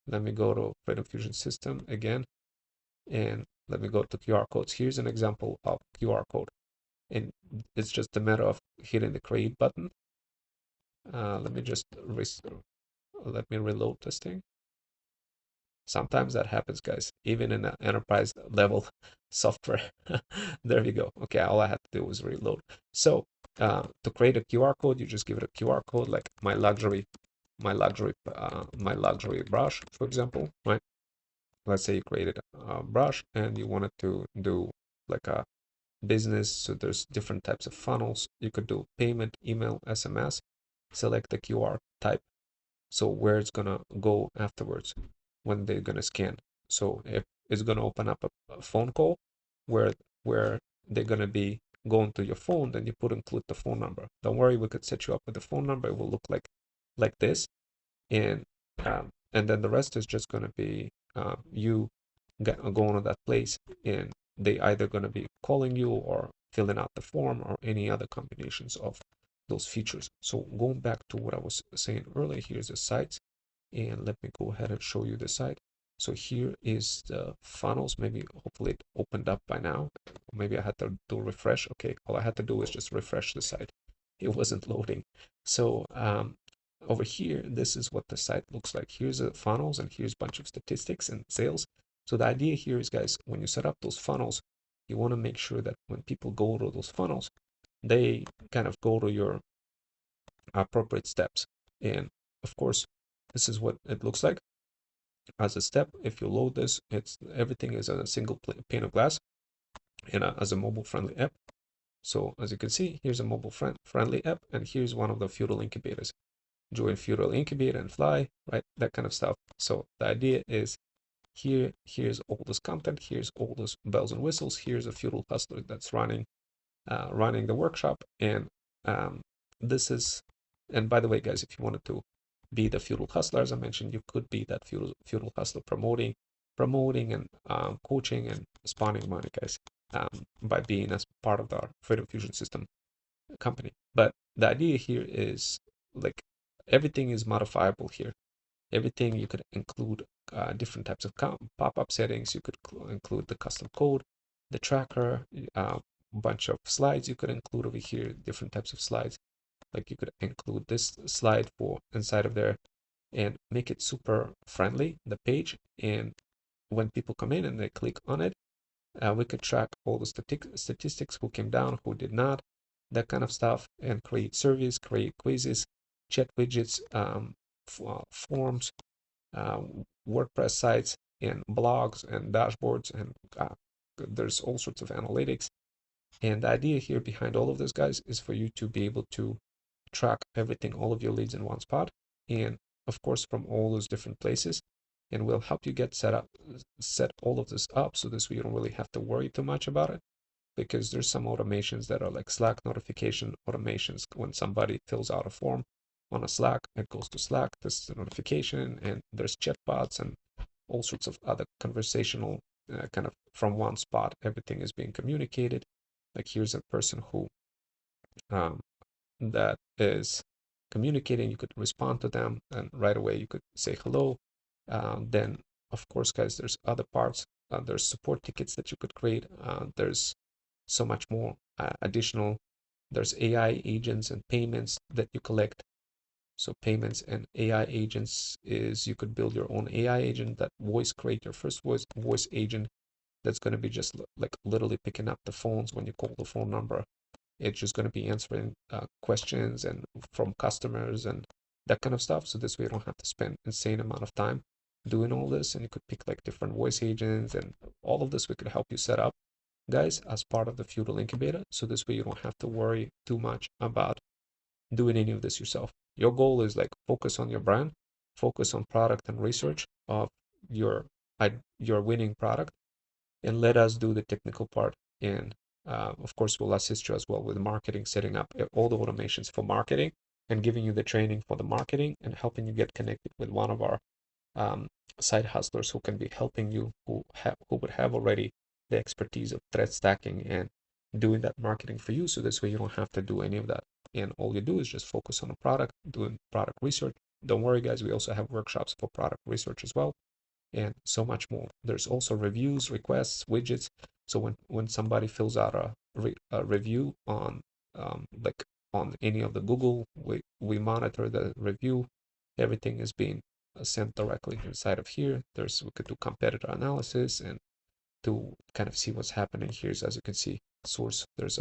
Let me go to Freedom Fusion System again, and let me go to QR codes. Here's an example of QR code, and it's just a matter of hitting the create button. Let me reload this thing. Sometimes that happens, guys, even in an enterprise level software. There we go. Okay, all I had to do was reload. So to create a QR code, you just give it a QR code, like my luxury brush, for example, right? Let's say you created a brush and you wanted to do like a business. So there's different types of funnels. You could do payment, email, SMS. Select the QR type, so where it's gonna go afterwards when they're gonna scan. So if it's gonna open up a phone call where they're gonna be going to your phone, then you include the phone number. Don't worry, we could set you up with the phone number. It will look like this, and then the rest is just gonna be you going to that place, and they either gonna be calling you or filling out the form or any other combinations of those features. So going back to what I was saying earlier, here's the sites, and let me go ahead and show you the site. So here is the funnels. Maybe hopefully it opened up by now. Maybe I had to do refresh. Okay, all I had to do was just refresh the site. It wasn't loading. So over here, this is what the site looks like. Here's the funnels, and here's a bunch of statistics and sales. So the idea here is, guys, when you set up those funnels, you want to make sure that when people go to those funnels, they kind of go to your appropriate steps. And of course, this is what it looks like as a step. If you load this, everything is on a single pane of glass and as a mobile friendly app. So as you can see, here's a mobile friendly app, and here's one of the Feudal incubators. Join Feudal Incubator and fly, right? That kind of stuff. So the idea is here's all this content, here's all those bells and whistles, here's a Feudal hustler that's running the workshop, and this is, and by the way, guys, if you wanted to be the Feudal hustler, as I mentioned, you could be that Feudal hustler promoting and coaching and spawning money, guys, by being as part of the Freedom Fusion System company. But the idea here is, like, everything is modifiable here. everything. You could include different types of pop-up settings. You could include the custom code, the tracker, bunch of slides you could include over here, different types of slides. Like you could include this slide for inside of there and make it super friendly, the page. And when people come in and they click on it, we could track all the statistics, who came down, who did not, that kind of stuff, and create surveys, create quizzes, chat widgets, forms, WordPress sites, and blogs and dashboards, and there's all sorts of analytics. And the idea here behind all of this, guys, is for you to be able to track everything, all of your leads in one spot, and of course from all those different places. And we'll help you get set all of this up, so this way you don't really have to worry too much about it, because there's some automations that are like Slack notification automations. When somebody fills out a form on a Slack, it goes to Slack, this is the notification, and there's chatbots and all sorts of other conversational kind of from one spot, everything is being communicated. Like here's a person who that is communicating, you could respond to them, and right away you could say hello. Then of course, guys, there's other parts. There's support tickets that you could create. There's so much more additional. There's AI agents and payments that you collect. So payments and AI agents is you could build your own AI agent that create your first voice agent that's going to be just like literally picking up the phones when you call the phone number. It's just going to be answering questions and from customers and that kind of stuff. So this way you don't have to spend insane amount of time doing all this, and you could pick like different voice agents, and all of this we could help you set up, guys, as part of the Feudal Incubator. So this way you don't have to worry too much about doing any of this yourself. Your goal is like focus on your brand, focus on product and research of your winning product, and let us do the technical part. And of course, we'll assist you as well with marketing, setting up all the automations for marketing, and giving you the training for the marketing, and helping you get connected with one of our side hustlers who can be helping you, who would have already the expertise of thread stacking and doing that marketing for you. So this way you don't have to do any of that, and all you do is just focus on a product, doing product research. Don't worry, guys, we also have workshops for product research as well, and so much more. There's also reviews, requests, widgets. So when somebody fills out a review on like on any of the Google, we monitor the review. Everything is being sent directly inside of here. We could do competitor analysis and to kind of see what's happening here. As you can see, source, there's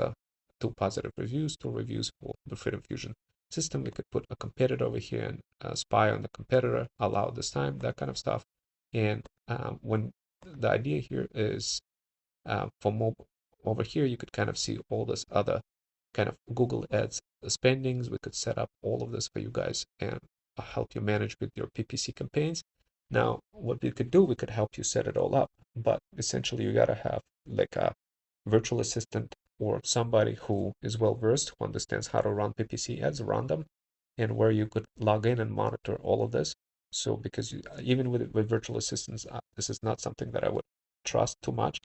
2 positive reviews, 2 reviews for the Freedom Fusion system. We could put a competitor over here and spy on the competitor, allow this time, that kind of stuff. And when the idea here is for mobile over here, you could kind of see all this other kind of Google Ads spendings. We could set up all of this for you guys and help you manage with your PPC campaigns. Now, what we could do, we could help you set it all up, but essentially you gotta have like a virtual assistant or somebody who is well versed, who understands how to run PPC ads, run them, and where you could log in and monitor all of this. So because even with virtual assistants, this is not something that I would trust too much,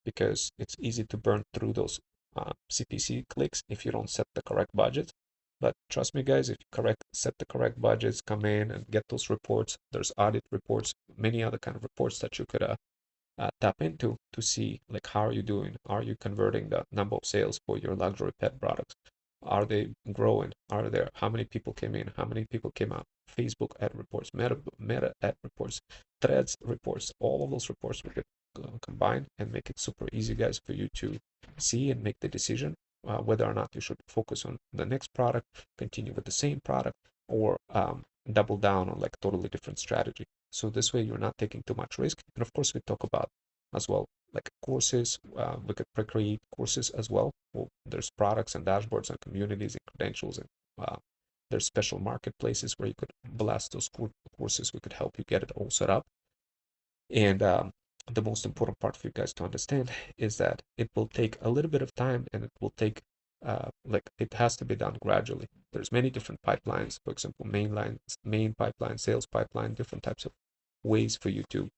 because it's easy to burn through those CPC clicks if you don't set the correct budget. But trust me, guys, if you set the correct budgets, come in and get those reports. There's audit reports, many other kind of reports that you could tap into to see like how are you doing? Are you converting the number of sales for your luxury pet products? Are they growing? How many people came in? How many people came out? Facebook ad reports, Meta ad reports, Threads reports, all of those reports we could combine and make it super easy, guys, for you to see and make the decision whether or not you should focus on the next product, continue with the same product, or double down on like totally different strategy. So this way you're not taking too much risk. And of course, we talk about as well like courses. We could pre-create courses as well. There's products and dashboards and communities and credentials, and there's special marketplaces where you could blast those courses. We could help you get it all set up. And the most important part for you guys to understand is that it will take a little bit of time, and it will take like it has to be done gradually. There's many different pipelines, for example, main pipeline, sales pipeline, different types of ways for you to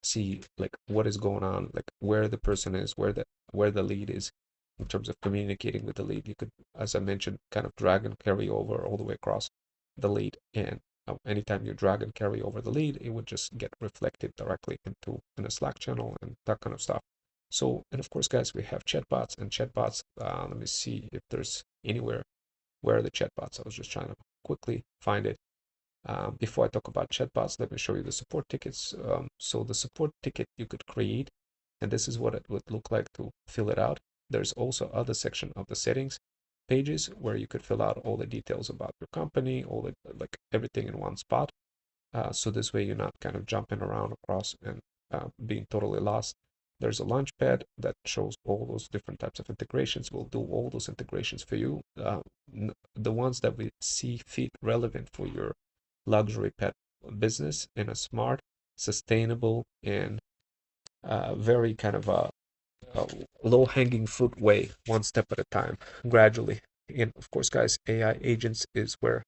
see like what is going on, like where the person is, where the lead is in terms of communicating with the lead. You could, as I mentioned, kind of drag and carry over all the way across the lead, and anytime you drag and carry over the lead, it would just get reflected directly in a Slack channel and that kind of stuff. So, and of course, guys, we have chatbots and chatbots. Let me see if there's anywhere where are the chatbots. I was just trying to quickly find it. Before I talk about chatbots, let me show you the support tickets. So the support ticket you could create, and this is what it would look like to fill it out. There's also other section of the settings pages where you could fill out all the details about your company, all the like everything in one spot. So this way you're not kind of jumping around across and being totally lost. There's a launchpad that shows all those different types of integrations. We'll do all those integrations for you. The ones that we see fit relevant for your luxury pet business in a smart, sustainable, and very kind of a low-hanging fruit way, one step at a time, gradually. And of course, guys, AI agents is where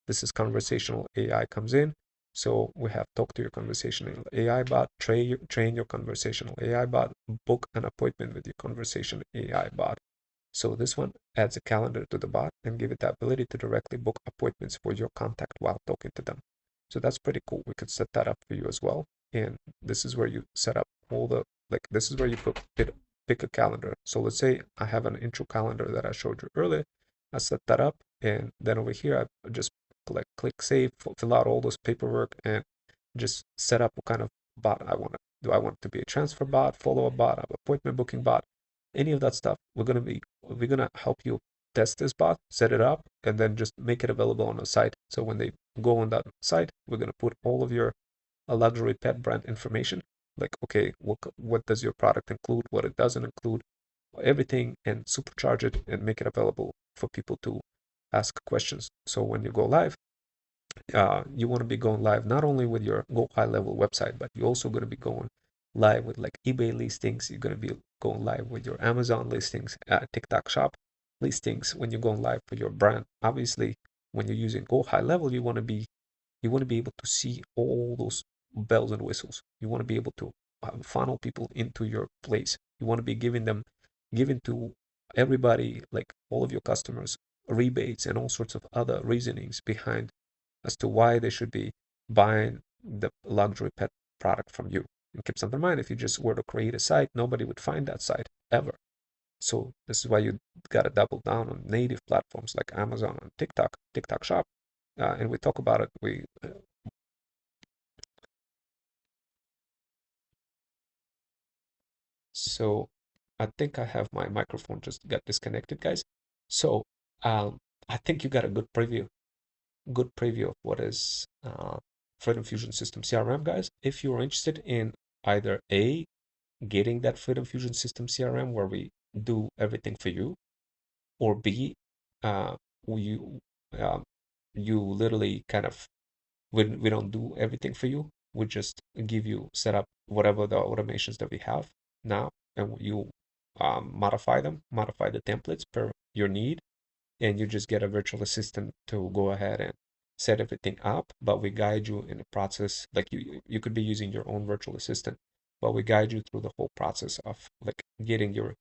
this is conversational AI comes in. So we have talk to your conversational AI bot, train your conversational AI bot, book an appointment with your conversational AI bot. So this one adds a calendar to the bot and give it the ability to directly book appointments for your contact while talking to them. So that's pretty cool. We could set that up for you as well. And this is where you set up all the, like, this is where you pick a calendar. So let's say I have an intro calendar that I showed you earlier. I set that up, and then over here I just click save, fill out all those paperwork, and just set up what kind of bot I want. Do I want it to be a transfer bot, follow-up bot, appointment booking bot, any of that stuff? We're gonna help you test this bot, set it up, and then just make it available on the site. So when they go on that site, we're gonna put all of your luxury pet brand information, like, okay, what does your product include, what it doesn't include, everything, and supercharge it and make it available for people to ask questions. So when you go live, you want to be going live not only with your Go High Level website, but you're also going to be going live with like eBay listings. You're going to be going live with your Amazon listings, TikTok shop listings. When you're going live for your brand, obviously, when you're using Go High Level, you want to be able to see all those bells and whistles. You want to be able to funnel people into your place. You want to be giving to everybody, like all of your customers, rebates and all sorts of other reasonings behind as to why they should be buying the luxury pet product from you. And keep something in mind, if you just were to create a site, nobody would find that site ever. So this is why you got to double down on native platforms like Amazon and TikTok shop. And we talk about it. So I think I have my microphone just got disconnected, guys. So I think you got a good preview of what is Freedom Fusion System CRM, guys. If you're interested in either A, getting that Freedom Fusion System CRM where we do everything for you, or B, you literally kind of, we don't do everything for you. We just give you, set up whatever the automations that we have now, and you modify the templates per your need, and you just get a virtual assistant to go ahead and set everything up. But we guide you in the process. Like you could be using your own virtual assistant, but we guide you through the whole process of like getting your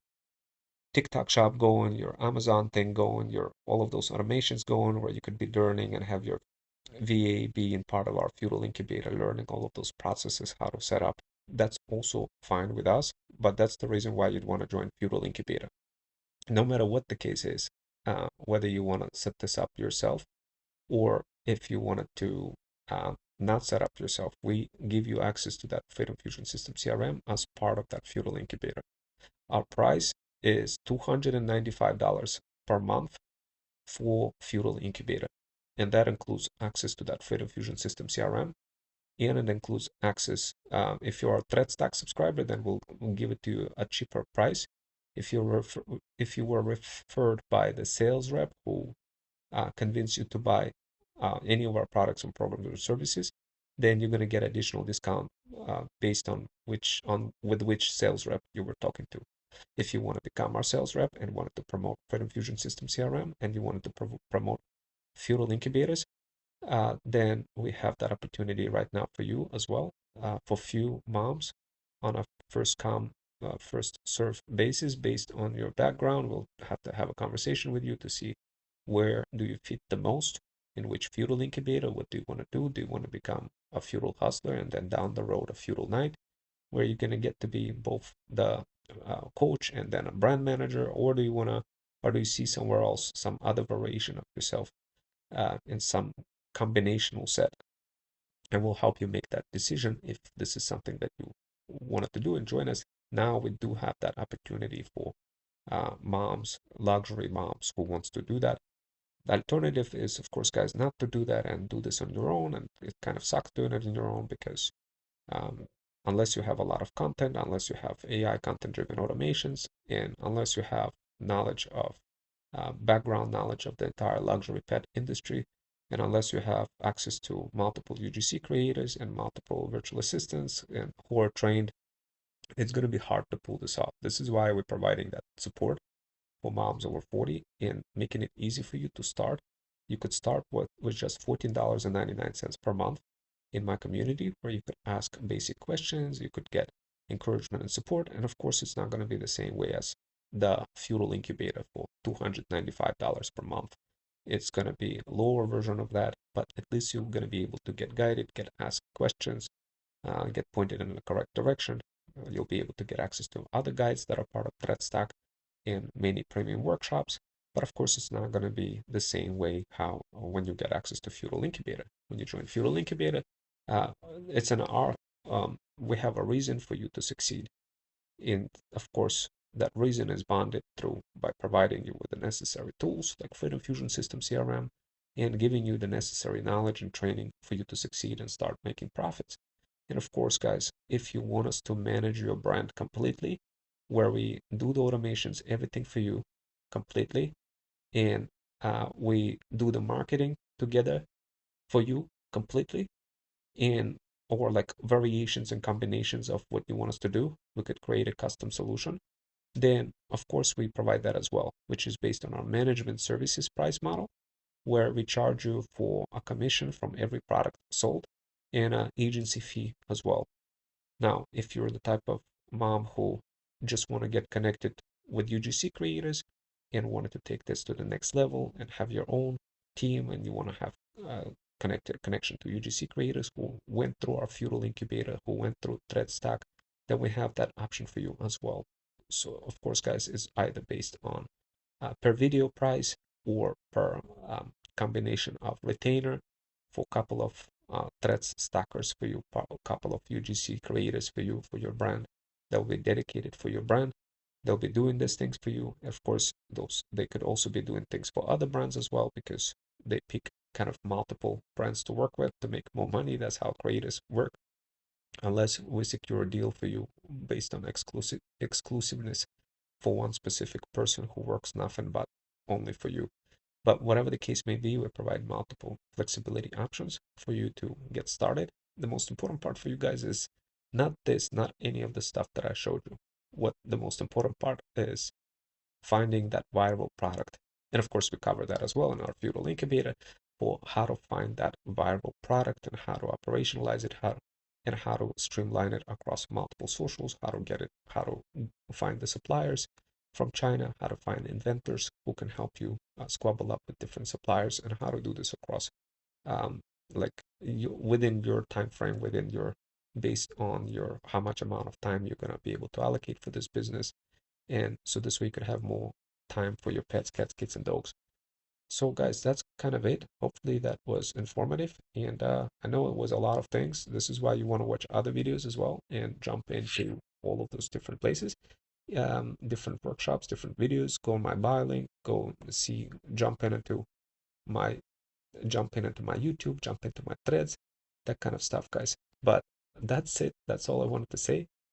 TikTok shop going, your Amazon thing going, your all of those automations going, where you could be learning and have your VA being part of our Feudal Incubator, learning all of those processes, how to set up. That's also fine with us, but that's the reason why you'd want to join Feudal Incubator. No matter what the case is, whether you want to set this up yourself, or if you wanted to not set up yourself, we give you access to that Freedom Fusion System CRM as part of that Feudal Incubator. Our price is $295 per month for Feudal Incubator, and that includes access to that Freedom Fusion System CRM, and it includes access. If you're a ThreadStack subscriber, then we'll give it to you at a cheaper price. If you were referred by the sales rep who convinced you to buy any of our products and programs or services, then you're going to get additional discount based on with which sales rep you were talking to. If you want to become our sales rep and wanted to promote Freedom Fusion System CRM, and you wanted to promote Feudal Incubators, then we have that opportunity right now for you as well. For few moms, on a first come, first serve basis, based on your background, we'll have to have a conversation with you to see where do you fit the most, in which feudal incubator, what do you want to do? Do you want to become a feudal hustler and then down the road a feudal knight, where you're going to get to be both the coach and then a brand manager? Or do you want to, or do you see somewhere else some other variation of yourself in some combinational set? And we'll help you make that decision if this is something that you wanted to do and join us. Now we do have that opportunity for moms, luxury moms who wants to do that. The alternative is, of course, guys, not to do that and do this on your own. And it kind of sucks doing it on your own because unless you have a lot of content, unless you have AI content-driven automations, and unless you have knowledge of background knowledge of the entire luxury pet industry, and unless you have access to multiple UGC creators and multiple virtual assistants and who are trained, it's going to be hard to pull this off. This is why we're providing that support for moms over 40 and making it easy for you to start. You could start with just $14.99 per month in my community, where you could ask basic questions, you could get encouragement and support. And of course, it's not going to be the same way as the feudal incubator for $295 per month. It's going to be a lower version of that, but at least you're going to be able to get guided, get asked questions, get pointed in the correct direction. You'll be able to get access to other guides that are part of ThreadStack and many premium workshops. But of course, it's not going to be the same way how when you get access to Feudal Incubator. When you join Feudal Incubator, it's an we have a reason for you to succeed. And of course, that reason is bonded through by providing you with the necessary tools like Freedom Fusion System CRM and giving you the necessary knowledge and training for you to succeed and start making profits. And of course, guys, if you want us to manage your brand completely, where we do the automations, everything for you completely, and we do the marketing together for you completely, and or like variations and combinations of what you want us to do, we could create a custom solution. Then of course we provide that as well, which is based on our management services price model, where we charge you for a commission from every product sold and an agency fee as well. Now, if you're the type of mom who just want to get connected with UGC creators and wanted to take this to the next level and have your own team, and you want to have connection to UGC creators who went through our Feudal Incubator, who went through ThreadStack, then we have that option for you as well. So of course, guys, it's either based on per video price or per combination of retainer for a couple of threads stackers for you, a couple of UGC creators for you, for your brand that will be dedicated for your brand. They'll be doing these things for you. Of course, they could also be doing things for other brands as well, because they pick kind of multiple brands to work with to make more money. That's how creators work. Unless we secure a deal for you based on exclusiveness for one specific person who works nothing but only for you. But whatever the case may be, we provide multiple flexibility options for you to get started. The most important part for you guys is not any of the stuff that I showed you. What the most important part is finding that viable product. And of course, we cover that as well in our Feudal Incubator for how to find that viable product and how to operationalize it, and how to streamline it across multiple socials, how to get it, how to find the suppliers from China, how to find inventors who can help you squabble up with different suppliers, and how to do this across within your time frame, within your based on your how much amount of time you're going to be able to allocate for this business. And so this way you could have more time for your pets, cats, kids, and dogs. So guys, that's kind of it. Hopefully that was informative, and I know it was a lot of things. This is why you want to watch other videos as well and jump into all of those different places, different workshops, different videos. Go on my bio link, go see, jump into my YouTube, jump into my threads, that kind of stuff, guys. But that's it. That's all I wanted to say.